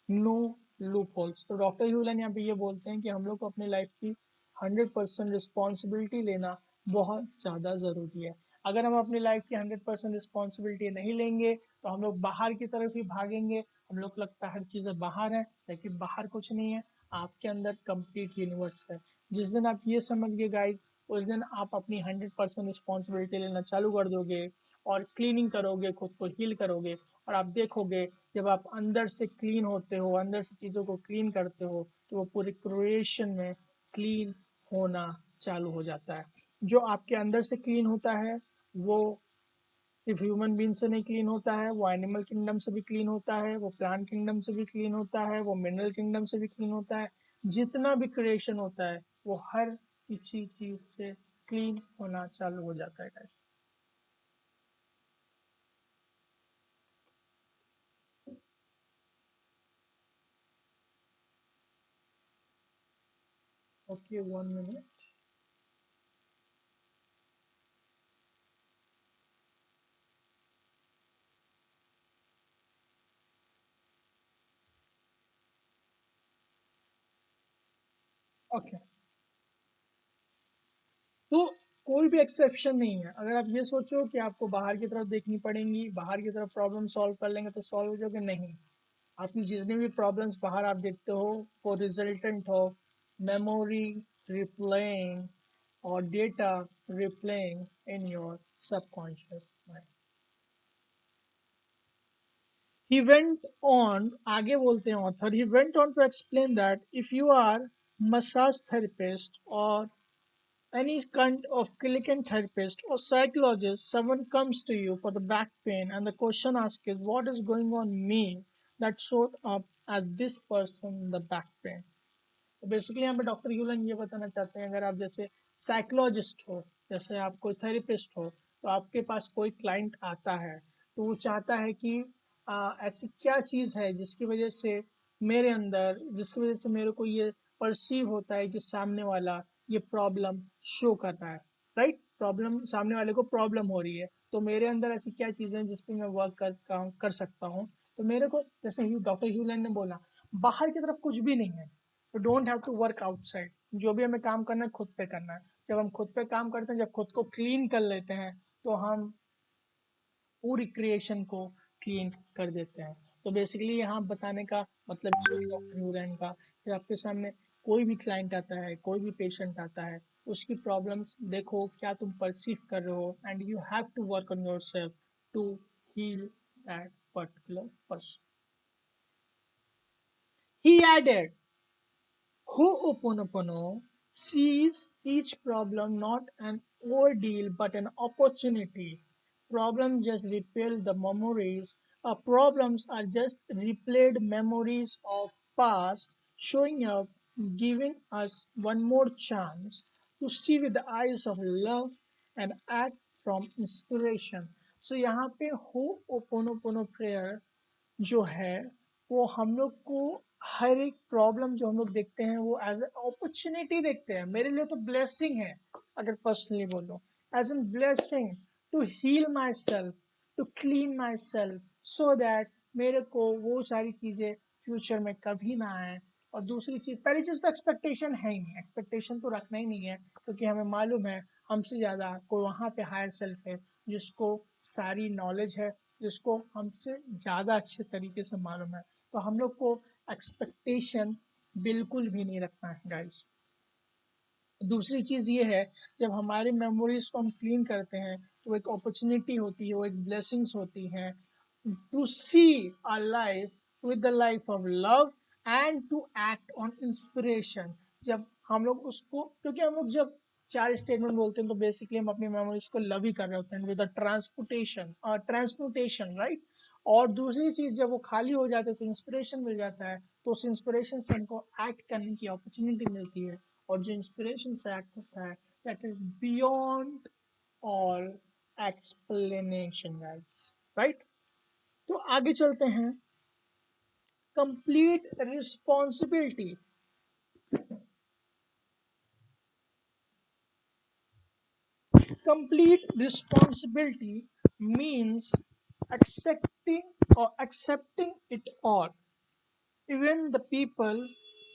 no loopholes. तो डॉक्टर ह्यूलन यहाँ पे ये बोलते हैं कि हम लोग को अपनी लाइफ की 100% रिस्पॉन्सिबिलिटी लेना बहुत ज़्यादा ज़रूरी है। अगर हम अपनी लाइफ की 100% रिस्पॉन्सिबिलिटी नहीं लेंगे तो हम लोग बाहर की तरफ ही भागेंगे। हम लोग को लगता है हर चीज़ें बाहर है, लेकिन बाहर कुछ नहीं है, आपके अंदर कंप्लीट यूनिवर्स है। जिस दिन आप ये समझ गए गाइज, उस दिन आप अपनी 100% रिस्पॉन्सिबिलिटी लेना चालू कर दोगे और क्लीनिंग करोगे, खुद को हील करोगे। और आप देखोगे जब आप अंदर से क्लीन होते हो, अंदर से चीज़ों को क्लीन करते हो, तो वो पूरे क्रिएशन में क्लीन होना चालू हो जाता है। जो आपके अंदर से क्लीन होता है वो सिर्फ ह्यूमन बींग से नहीं क्लीन होता है, वो एनिमल किंगडम से भी क्लीन होता है, वो प्लांट किंगडम से भी क्लीन होता है, वो मिनरल किंगडम से भी क्लीन होता है। जितना भी क्रिएशन होता है वो हर किसी चीज से क्लीन होना चालू हो जाता है गाइस। Okay, 1 minute. ओके, तो कोई भी एक्सेप्शन नहीं है। अगर आप ये सोचो कि आपको बाहर की तरफ देखनी पड़ेंगी, बाहर की तरफ प्रॉब्लम सॉल्व कर लेंगे तो सॉल्व हो जाओगे, नहीं। आपकी जितनी भी प्रॉब्लम्स बाहर आप देखते हो वो रिजल्टेंट हो मेमोरी रिप्लेइंग और data replaying in your subconscious mind. He went on, आगे बोलते हैं author, he went on to explain that if you are massage therapist और any kind of clinical therapist or psychologist, someone comes to you for the back pain, and the question asked is, what is going on me that showed up as this person the back pain? तो basically यहाँ पे doctor यूलन ये बताना चाहते हैं, अगर आप जैसे साइकोलॉजिस्ट हो, जैसे आप कोई थेरेपिस्ट हो, तो आपके पास कोई क्लाइंट आता है, तो वो चाहता है कि ऐसी क्या चीज़ है जिसकी वजह से मेरे अंदर, जिसकी वजह से मेरे को ये परसीव होता है कि सामने वाला ये प्रॉब्लम शो कर रहा है, राइट? प्रॉब्लम, सामने वाले को प्रॉब्लम हो रही है, तो मेरे अंदर ऐसी क्या चीज़ें हैं जिस पे मैं वर्क कर सकता हूँ। तो मेरे को, जैसे डॉक्टर ह्यूलन ने बोला, बाहर की तरफ कुछ भी नहीं है, तो don't have to work outside. जो भी हमें काम करना है खुद पे करना है। जब हम खुद पे काम करते हैं, जब खुद को क्लीन कर लेते हैं, तो हम पूरी क्रिएशन को क्लीन कर देते हैं। तो बेसिकली यहाँ बताने का मतलब ये है डॉक्टर ह्यूरैन का, कि आपके सामने कोई भी क्लाइंट आता है, कोई भी पेशेंट आता है, उसकी प्रॉब्लम्स देखो क्या तुम परसीव कर रहे हो, and you have to work on your self to heal that particular person. He added, Ho'oponopono sees each problem not an ordeal but an opportunity. Problems just repel the memories. Problems are just replayed memories of past showing up, giving us one more chance to see with the eyes of love and act from inspiration. So यहाँ पे Ho'oponopono prayer जो है, वो हम लोग को हर एक problem जो हम लोग देखते हैं वो एज ए अपॉर्चुनिटी देखते हैं। मेरे लिए तो ब्लेसिंग है, अगर पर्सनली बोलो, as an blessing to heal myself, to clean myself, so that मेरे को वो सारी चीज़ें फ्यूचर में कभी ना आए। और दूसरी चीज़, पहली चीज़ तो एक्सपेक्टेशन है ही नहीं, एक्सपेक्टेशन तो रखना ही नहीं है, क्योंकि हमें मालूम है हमसे ज़्यादा कोई वहाँ पे हायर सेल्फ है जिसको सारी नॉलेज है, जिसको हमसे ज़्यादा अच्छे तरीके से मालूम है। तो हम लोग को एक्सपेक्टेशन बिल्कुल भी नहीं रखना है गाइस। दूसरी चीज़ ये है, जब हमारे मेमोरीज को हम क्लीन करते हैं, तो एक अपॉर्चुनिटी होती है, वो एक ब्लेसिंग्स होती हैं to see our life with the life of love and to act on inspiration. जब हम लोग उसको, क्योंकि हम लोग जब चार स्टेटमेंट बोलते हैं, तो बेसिकली हम अपनी मेमोरीज को लव ही कर रहे होते हैं विद ट्रांसपोर्टेशन, राइट? और दूसरी चीज, जब वो खाली हो जाते हैं तो इंस्पिरेशन मिल जाता है, तो उस इंस्पिरेशन से हमको एक्ट करने की अपॉर्चुनिटी मिलती है। और जो इंस्पिरेशन से एक्ट होता है, that is beyond all explanation guys, right? तो आगे चलते हैं। Complete responsibility. Complete responsibility means accepting accepting it all. Even the people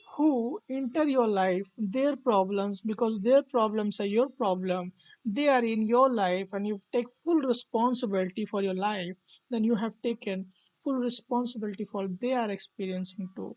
who enter your life, their problems, because their problems are your problem, they are in your life, and you take full responsibility for your life, then you have taken full responsibility for their experiencing too,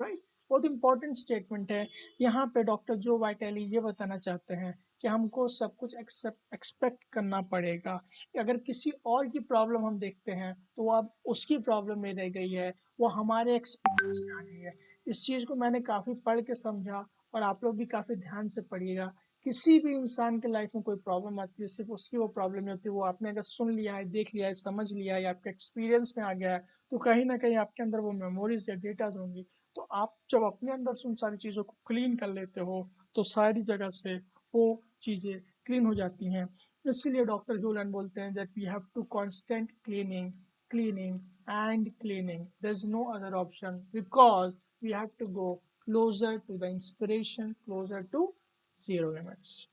right? बहुत important statement है। यहाँ पे doctor जो vitally ये बताना चाहते हैं कि हमको सब कुछ एक्सपेक्ट करना पड़ेगा। अगर किसी और की प्रॉब्लम हम देखते हैं, तो वो अब उसकी प्रॉब्लम में रह गई है, वो हमारे एक्सपीरियंस में आ गई है। इस चीज़ को मैंने काफ़ी पढ़ के समझा, और आप लोग भी काफ़ी ध्यान से पढ़िएगा। किसी भी इंसान के लाइफ में कोई प्रॉब्लम आती है, सिर्फ उसकी वो प्रॉब्लम नहीं होती, वो आपने अगर सुन लिया है, देख लिया है, समझ लिया है, या आपके एक्सपीरियंस में आ गया है, तो कहीं ना कहीं आपके अंदर वो मेमोरीज या डेटाज होंगी। तो आप जब अपने अंदर से उन सारी चीज़ों को क्लीन कर लेते हो, तो सारी जगह से वो चीज़ें क्लीन हो जाती हैं। इसीलिए डॉक्टर ह्यूलन बोलते हैं that we have to constant cleaning, cleaning and cleaning, there is no other option, because we have to go closer to the inspiration, closer to zero limits.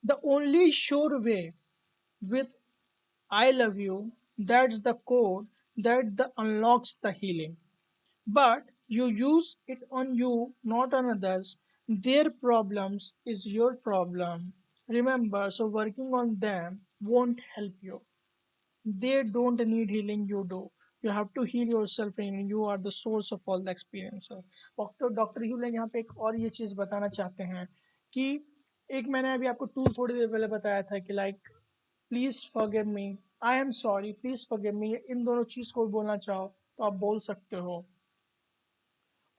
The only sure way with I love you, that's the code that unlocks the healing. But you use it on you, not on others. Their problems is your problem. Remember, so working on them won't help you. They don't need healing, you do. You have to heal yourself, and you are the source of all the experiences. Doctor Hew Len यहाँ पे एक और ये चीज़ बताना चाहते हैं कि एक, मैंने अभी आपको टूल थोड़ी देर पहले बताया था कि like please forgive me, I am sorry, please forgive me, इन दोनों चीज को बोलना चाहो तो आप बोल सकते हो।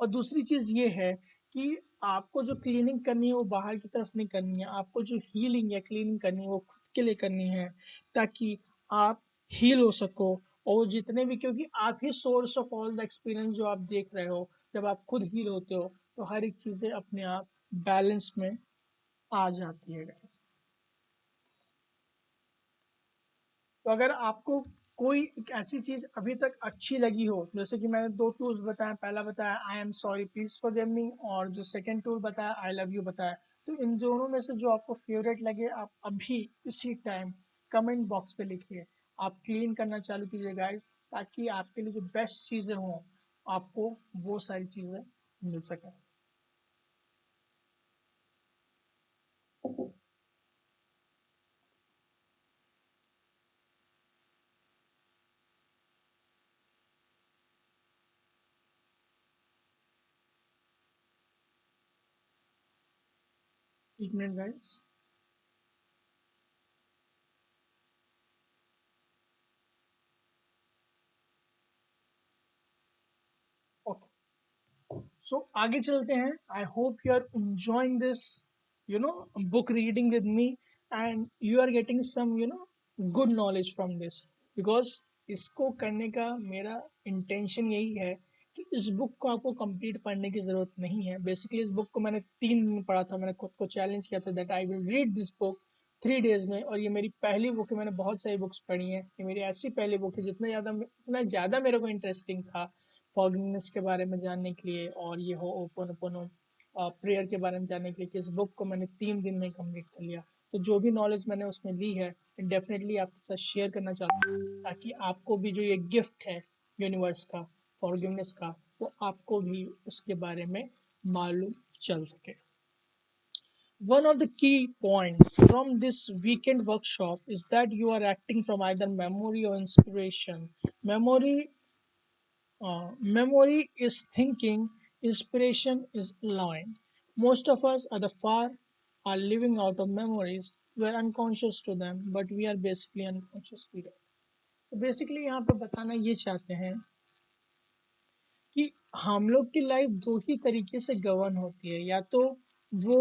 और दूसरी चीज ये है कि आपको जो क्लीनिंग करनी है वो बाहर की तरफ नहीं करनी है, आपको जो हीलिंग या क्लीनिंग करनी है वो खुद के लिए करनी है, ताकि आप हील हो सको। और जितने भी, क्योंकि आप ही source of all the experience जो आप देख रहे हो, जब आप खुद हील होते हो, तो हर एक चीजें अपने आप बैलेंस में आ जाती है गाइस। तो अगर आपको कोई एक ऐसी चीज अभी तक अच्छी लगी हो, जैसे कि मैंने दो टूल्स बताया, पहला बताया आई एम सॉरी प्लीज फॉरगिव मी, और जो सेकंड टूल बताया आई लव यू बताया, तो इन दोनों में से जो आपको फेवरेट लगे आप अभी इसी टाइम कमेंट बॉक्स पे लिखिए। आप क्लीन करना चालू कीजिए गाइस, ताकि आपके लिए जो बेस्ट चीजें हों आपको वो सारी चीजें मिल सके। एक मिनट गाइस। ओके, सो आगे चलते हैं। I hope you are enjoying this book reading with me, and you are getting some good knowledge from this, because इसको करने का मेरा इंटेंशन यही है कि इस बुक को आपको कंप्लीट पढ़ने की जरूरत नहीं है। बेसिकली इस बुक को मैंने 3 दिन में पढ़ा था। मैंने खुद को चैलेंज किया था that I will read this book 3 days में, और ये मेरी पहली बुक है। मैंने बहुत सारी बुक्स पढ़ी हैं, ये मेरी ऐसी पहली बुक है जितना ज़्यादा मेरे को इंटरेस्टिंग था फॉरगिवनेस के बारे में जानने के लिए, और ये हो ओपन ओपन प्रेयर के बारे में जानने के लिए, कि इस बुक को मैंने 3 दिन में कंप्लीट कर लिया। तो जो भी नॉलेज मैंने उसमें ली है डेफिनेटली आपके साथ शेयर करना चाहता हूँ, ताकि आपको भी जो ये गिफ्ट है यूनिवर्स का, फॉरगिवनेस का, वो आपको भी उसके बारे में मालूम चल सके। One of the key points from this weekend workshop is that you are acting from either memory or inspiration. Memory is thinking, inspiration is allowing. Most of us are living out of memories. We are unconscious to them, but we are basically unconscious to them. So basically यहाँ पे बताना ये चाहते हैं कि हम लोग की लाइफ दो ही तरीके से गवर्न होती है। या तो वो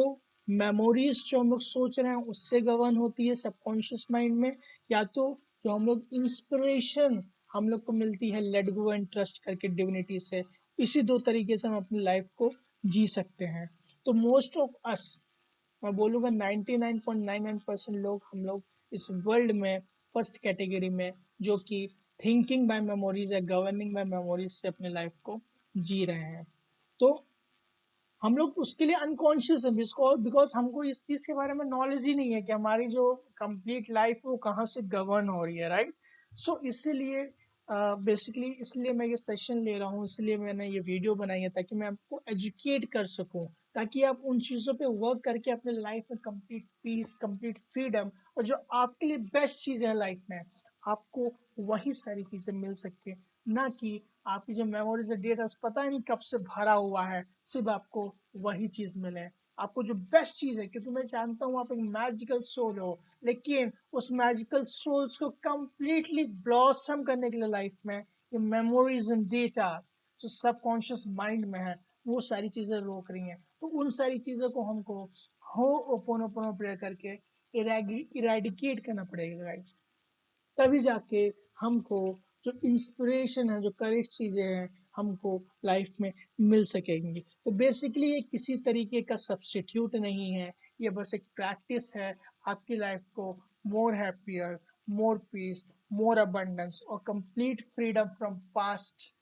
मेमोरीज जो हम लोग सोच रहे हैं उससे गवर्न होती है सबकॉन्शियस माइंड में, या तो जो हम लोग इंस्पिरेशन हम लोग को मिलती है लेट गो एंड ट्रस्ट करके डिविनिटी से। इसी दो तरीके से हम अपनी लाइफ को जी सकते हैं। तो मोस्ट ऑफ अस, मैं बोलूँगा 99.99% लोग, हम लोग इस वर्ल्ड में फर्स्ट कैटेगरी में, जो कि थिंकिंग बाय मेमोरीज या गवर्निंग बाय मेमोरीज से अपने लाइफ को जी रहे हैं। तो हम लोग उसके लिए अनकॉन्शियस है, बिकॉज बिकॉज हमको इस चीज के बारे में नॉलेज ही नहीं है कि हमारी जो कंप्लीट लाइफ वो कहाँ से गवर्न हो रही है, राइट। सो इसीलिए बेसिकली इसलिए मैं ये सेशन ले रहा हूँ, इसलिए मैंने ये वीडियो बनाई है, ताकि मैं आपको एजुकेट कर सकूँ, ताकि आप उन चीज़ों पे वर्क करके अपने लाइफ में कंप्लीट पीस, कंप्लीट फ्रीडम, और जो आपके लिए बेस्ट चीज़ें हैं लाइफ में, आपको वही सारी चीज़ें मिल सके। ना कि आपकी जो मेमोरीज है, डेटा पता ही नहीं कब से भरा हुआ है, सिर्फ आपको वही चीज मिले। आपको जो बेस्ट चीज है, क्योंकि मैं जानता हूँ आप एक मैजिकल सोल हो, लेकिन उस मैजिकल सोल्स को कंप्लीटली ब्लॉसम करने के लिए लाइफ में ये मेमोरीज एंड डेटा जो सबकॉन्शियस माइंड में है, वो सारी चीजें रोक रही हैं। तो उन सारी चीजों को हमको हो ओपन ओपन प्रेयर करके इरेडिकेट करना पड़ेगा गाइस। तभी जाके हमको जो इंस्पिरेशन है, जो करेक्ट चीजें हैं, हमको लाइफ में मिल सकेंगी। तो बेसिकली ये किसी तरीके का सब्स्टिट्यूट नहीं है, ये बस एक प्रैक्टिस है आपकी लाइफ को मोर हैप्पियर, मोर पीस, मोर अबंडेंस और कंप्लीट फ्रीडम फ्रॉम पास्ट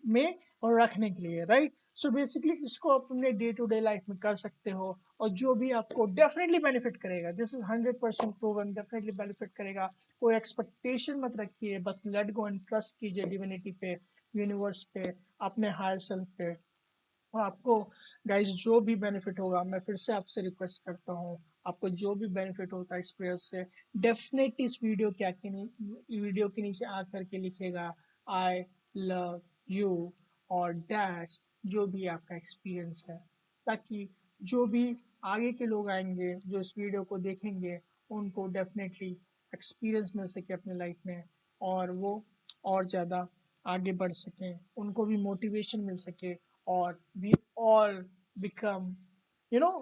में और रखने के लिए, राइट। सो बेसिकली इसको अपने डे टू डे लाइफ में कर सकते हो, और जो भी आपको डेफिनेटली बेनिफिट करेगा, this is 100% proven, definitely benefit करेगा। कोई एक्सपेक्टेशन मत रखिए, बस लेट गो एंड ट्रस्ट कीजिए डिविनिटी पे, यूनिवर्स पे, अपने हायर सेल्फ पे, और आपको गाइस जो भी बेनिफिट होगा, मैं फिर से आपसे रिक्वेस्ट करता हूँ, आपको जो भी बेनिफिट होता है इस प्रेयर से, डेफिनेटली इस वीडियो के नीचे आकर के लिखेगा आई लव यू और डैश जो भी आपका एक्सपीरियंस है, ताकि जो भी आगे के लोग आएंगे जो इस वीडियो को देखेंगे, उनको डेफिनेटली एक्सपीरियंस मिल सके अपने लाइफ में, और वो और ज़्यादा आगे बढ़ सकें, उनको भी मोटिवेशन मिल सके, और we all become,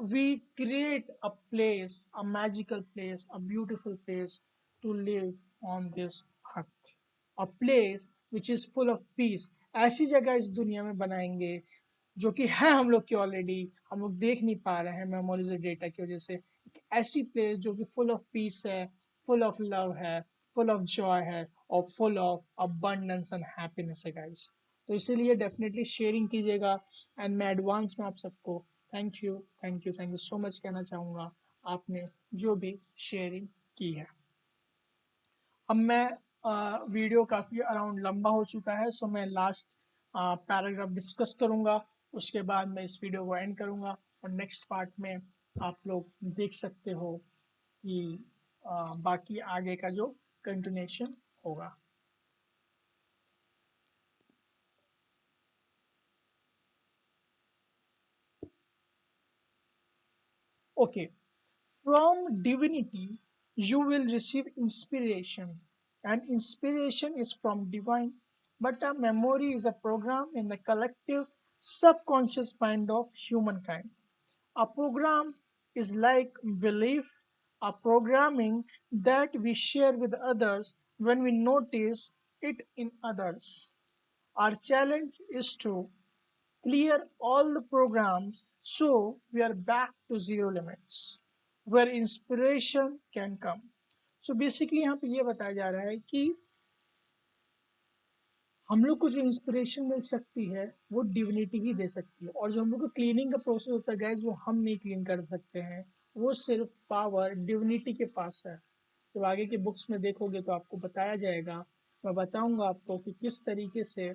we create a place, a magical place, a beautiful place to live on this earth, a place which is full of peace। ऐसी जगह इस दुनिया में बनाएंगे जो कि है हम लोग की ऑलरेडी, हम लोग देख नहीं पा रहे हैं मेमोरीज और डेटा की वजह से। एक ऐसी प्लेस जो कि फुल ऑफ पीस है, फुल ऑफ लव है, फुल ऑफ जॉय है, और full of abundance and happiness है गाइस। तो इसीलिए डेफिनेटली शेयरिंग कीजिएगा। एंड मैं एडवांस में आप सबको thank you, thank you, thank you so much कहना चाहूँगा, आपने जो भी शेयरिंग की है। अब मैं वीडियो काफ़ी अराउंड लंबा हो चुका है, सो मैं लास्ट पैराग्राफ डिस्कस करूँगा, उसके बाद मैं इस वीडियो को एंड करूँगा, और नेक्स्ट पार्ट में आप लोग देख सकते हो कि बाकी आगे का जो कंटिन्यूशन होगा। Okay, from divinity you will receive inspiration, and inspiration is from divine, but a memory is a program in the collective subconscious mind of humankind. A program is like belief, a programming that we share with others when we notice it in others. Our challenge is to clear all the programs so we are back to zero limits where inspiration can come. So basically यहाँ पे ये बताया जा रहा है कि हम लोग को जो इंस्पिरेशन मिल सकती है वो डिविनिटी ही दे सकती है, और जो हम लोग को क्लीनिंग का प्रोसेस होता है गाइज, वो हम नहीं क्लीन कर सकते हैं, वो सिर्फ पावर डिविनिटी के पास है। जब आगे के बुक्स में देखोगे तो आपको बताया जाएगा, मैं बताऊंगा आपको कि किस तरीके से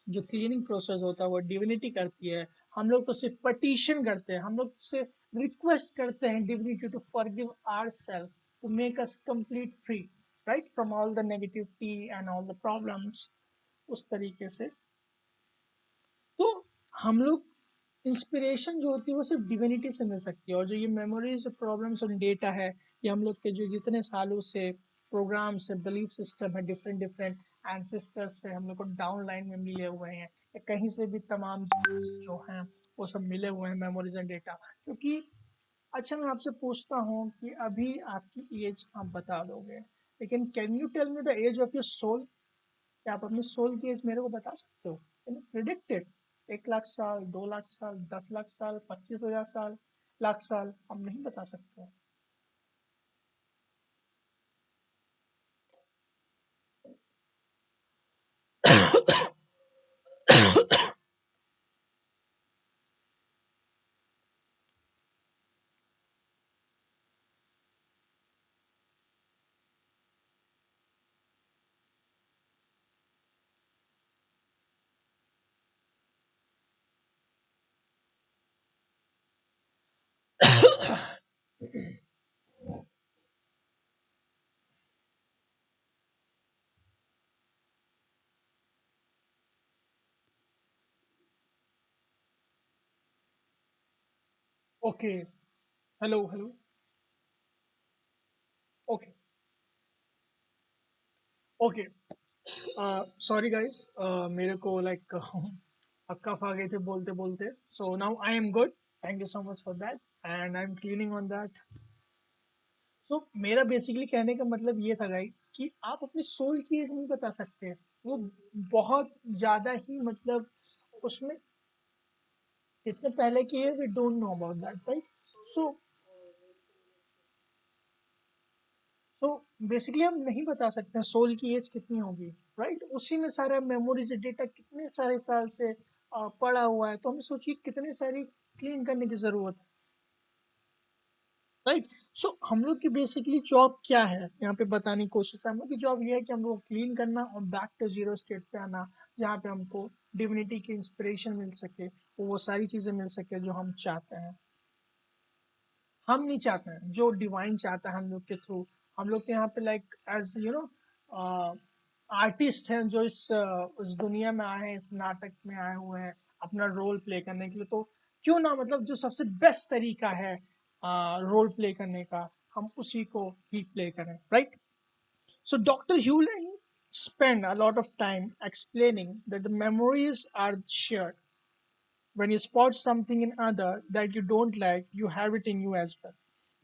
जो क्लीनिंग प्रोसेस होता है वो डिविनिटी करती है। हम लोग तो सिर्फ पटिशन करते हैं, हम लोग सिर्फ रिक्वेस्ट करते हैं divinity to forgive ourself, to make us complete free, right, from all the negativity and all the problems, उस तरीके से। तो हम लोग इंस्पिरेशन जो होती है वो सिर्फ डिविनिटी से मिल सकती है, और जो ये मेमोरीज प्रॉब्लम्स और डेटा है, ये हम लोग के जो जितने सालों से प्रोग्राम्स है, बिलीफ सिस्टम है, डिफरेंट डिफरेंट एंसेस्टर्स से हम लोग को डाउन लाइन में मिले हुए हैं, या कहीं से भी तमाम जो हैं वो सब मिले हुए हैं मेमोरीज एंड डेटा। क्योंकि अच्छा, मैं आपसे पूछता हूँ कि अभी आपकी एज आप बता दोगे, लेकिन can you tell me the age of your soul? क्या आप अपने सोल की एज मेरे को बता सकते हो? Can you predict it? 1 lakh साल, 2 लाख साल, 10 लाख साल, 25,000 साल, लाख साल, आप नहीं बता सकते? Okay, hello hello, okay, okay, sorry guys, मेरे को लाइक कफ आ गए थे बोलते बोलते, so now I am good, thank you so much for that, and I am cleaning on that. So मेरा बेसिकली कहने का मतलब ये था गाइस कि आप अपनी सोल की एज नहीं बता सकते, वो बहुत ज़्यादा ही मतलब उसमें इतने पहले की है, we don't know about that, right? So so basically हम नहीं बता सकते सोल की एज कितनी होगी, राइट? उसी में सारा मेमोरीज डेटा कितने सारे साल से पड़ा हुआ है, तो हमें सोचिए कितने सारी क्लीन करने की जरूरत है, राइट? सो हम लोग की बेसिकली जॉब क्या है यहाँ पे बताने की कोशिश है, हम लोग की जॉब ये है कि हम लोग क्लीन करना और बैक टू जीरो स्टेट पे आना, जहाँ पे हमको डिविनिटी की इंस्पिरेशन मिल सके, वो सारी चीजें मिल सके जो हम चाहते हैं। हम नहीं चाहते हैं, जो डिवाइन चाहता है हम लोग के थ्रू। हम लोग के यहाँ पे like as you know artist हैं जो इस दुनिया में आए हैं, इस नाटक में आए हुए हैं अपना रोल प्ले करने के लिए, तो क्यों ना मतलब जो सबसे बेस्ट तरीका है रोल प्ले करने का, हम उसी को ही प्ले करें, right? So Dr. Hewlett spent a lot of time explaining that the memories are shared. When you spot something in other that you don't like, you have it in you as well.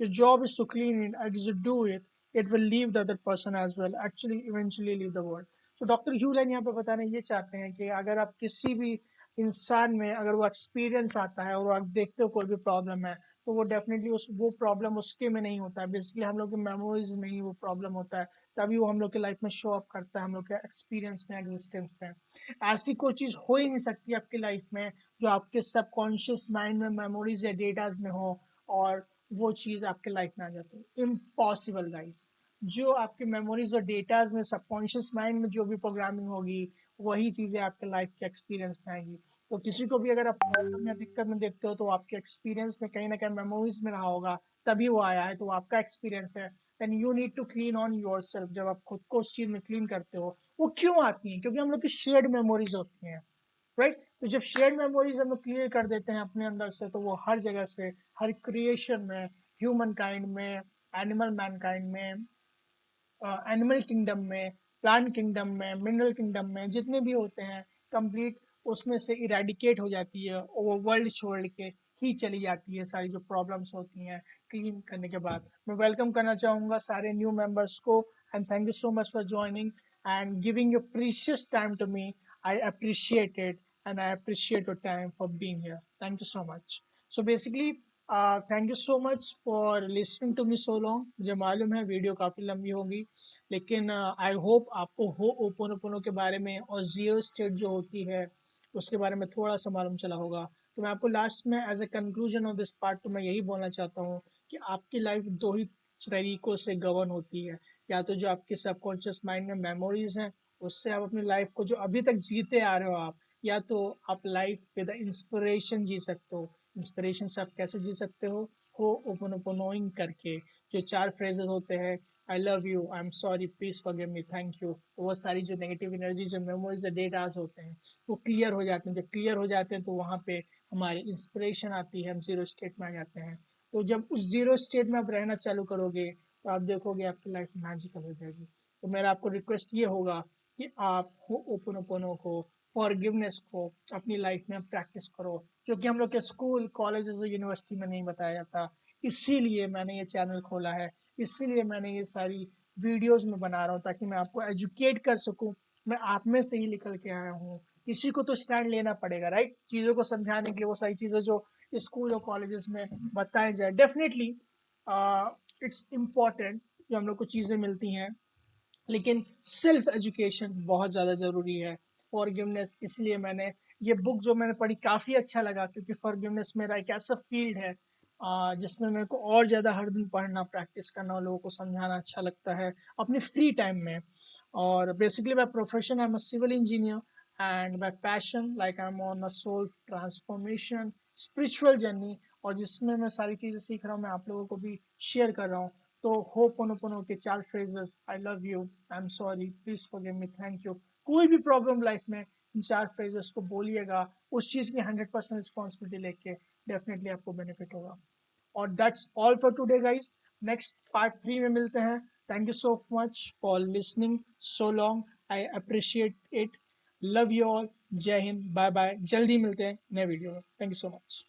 Your job is to clean it. As you do it, it will leave the other person as well. Actually, eventually leave the world. So doctor Hew Len यहाँ पे बताना ये चाहते हैं कि अगर आप किसी भी इंसान में अगर वो एक्सपीरियंस आता है और आप देखते हो कोई भी प्रॉब्लम है, तो वो डेफिनेटली उस वो प्रॉब्लम उसके में नहीं होता है, बेसिकली हम लोग की मेमोरीज में ही वो प्रॉब्लम होता है, तभी वो हम लोग के लाइफ में शो अप करता है हम लोग के एक्सपीरियंस में, एग्जिस्टेंस में। ऐसी कोई चीज़ हो ही नहीं सकती आपकी लाइफ में जो आपके सबकॉन्शियस माइंड में मेमोरीज या डेटाज में हो और वो चीज़ आपके लाइफ में आ जाती है। Impossible guys. जो आपके मेमोरीज और डेटाज में सबकॉन्शियस माइंड में जो भी प्रोग्रामिंग होगी, वही चीज़ें आपके लाइफ के एक्सपीरियंस में आएंगी। तो किसी को भी अगर आप प्रॉब्लम या दिक्कत में देखते हो, तो आपके एक्सपीरियंस में कहीं ना कहीं मेमोरीज में रहा होगा, तभी वो आया है, तो वो आपका एक्सपीरियंस है। Then you need to clean on your self. जब आप खुद को उस चीज में क्लीन करते हो, वो क्यों आती है? क्योंकि हम लोग की शेयर्ड मेमोरीज होती हैं, राइट? तो जब शेयर्ड मेमोरीज हम लोग क्लियर कर देते हैं अपने अंदर से, तो वो हर जगह से, हर क्रिएशन में, ह्यूमन काइंड में, एनिमल मैनकाइंड में, एनिमल किंगडम में, प्लांट किंगडम में, मिनरल किंगडम में, जितने भी होते हैं, कंप्लीट उसमें से इरेडिकेट हो जाती है और वो वर्ल्ड छोड़ के ही चली जाती है सारी जो प्रॉब्लम्स होती हैं क्लीन करने के बाद। मैं वेलकम करना चाहूँगा सारे न्यू मेंबर्स को, and thank you so much for joining and giving your precious time to me. I appreciate it and I appreciate your time for being here. Thank you so much. So basically thank you so much for listening to me so long. मुझे मालूम है video काफ़ी लंबी होगी, लेकिन I hope आपको हो ओपोनोपोनो के बारे में और जीरो स्टेट जो होती है उसके बारे में थोड़ा सा मालूम चला होगा। तो मैं आपको लास्ट में as a conclusion of this part तो मैं यही बोलना चाहता हूँ कि आपकी लाइफ दो ही तरीकों से गवर्न होती है। या तो जो आपके सबकॉन्शियस माइंड में मेमोरीज हैं, उससे आप अपनी लाइफ को जो अभी तक जीते आ रहे हो आप, या तो आप लाइफ विद इंस्पिरेशन जी सकते हो। इंस्पिरेशन से आप कैसे जी सकते हो ओपोनोपोनोइंग करके। जो चार फ्रेजेस होते हैं, I love you, I am sorry, please forgive me, thank you, तो वो सारी जो नेगेटिव एनर्जी, जो मेमोरीज, डेटाज होते हैं, वो क्लियर हो जाते हैं। जब क्लियर हो जाते हैं तो वहाँ पे हमारी इंस्पिरेशन आती है, हम जीरो स्टेट में आ जाते हैं। तो जब उस जीरो स्टेट में आप रहना चालू करोगे, तो आप देखोगे आपकी लाइफ मैजिकल हो जाएगी। तो मेरा आपको रिक्वेस्ट ये होगा कि आप हो ओपोनोपोनो को, फॉरगिवनेस को अपनी लाइफ में प्रैक्टिस करो, क्योंकि हम लोग के स्कूल, कॉलेजेस और यूनिवर्सिटी में नहीं बताया जाता। इसीलिए मैंने ये चैनल खोला है, इसीलिए मैंने ये सारी वीडियोस में बना रहा हूँ, ताकि मैं आपको एजुकेट कर सकूँ। मैं आप में से ही निकल के आया हूँ, किसी को तो स्टैंड लेना पड़ेगा, राइट? चीज़ों को समझाने के लिए वो सारी चीज़ें जो स्कूल और कॉलेजेस में बताई जाए, डेफिनेटली इट्स इम्पॉर्टेंट जो हम लोग को चीज़ें मिलती हैं, लेकिन सेल्फ एजुकेशन बहुत ज़्यादा ज़रूरी है। फॉरगिवनेस, इसलिए मैंने ये बुक जो मैंने पढ़ी काफ़ी अच्छा लगा, क्योंकि फॉरगिवनेस मेरा एक ऐसा फील्ड है जिसमें मेरे को और ज़्यादा हर दिन पढ़ना, प्रैक्टिस करना और लोगों को समझाना अच्छा लगता है अपने फ्री टाइम में। और basically my profession, I am a civil engineer, and my passion like I am on a soul transformation spiritual journey, और जिसमें मैं सारी चीज़ें सीख रहा हूँ, मैं आप लोगों को भी शेयर कर रहा हूँ। तो होपोनोपोनो के चार phrases, I love you, I am sorry, please forgive me, thank you, कोई भी प्रॉब्लम लाइफ में इन चार फ्रेजेस को बोलिएगा, उस चीज़ की 100% रिस्पॉन्सिबिलिटी लेके डेफिनेटली आपको बेनिफिट होगा। और that's all for today guys. Next part 3 में मिलते हैं। Thank you so much for listening so long, I appreciate it. Love you all. जय हिंद, बाय बाय, जल्दी मिलते हैं नए वीडियो में। Thank you so much.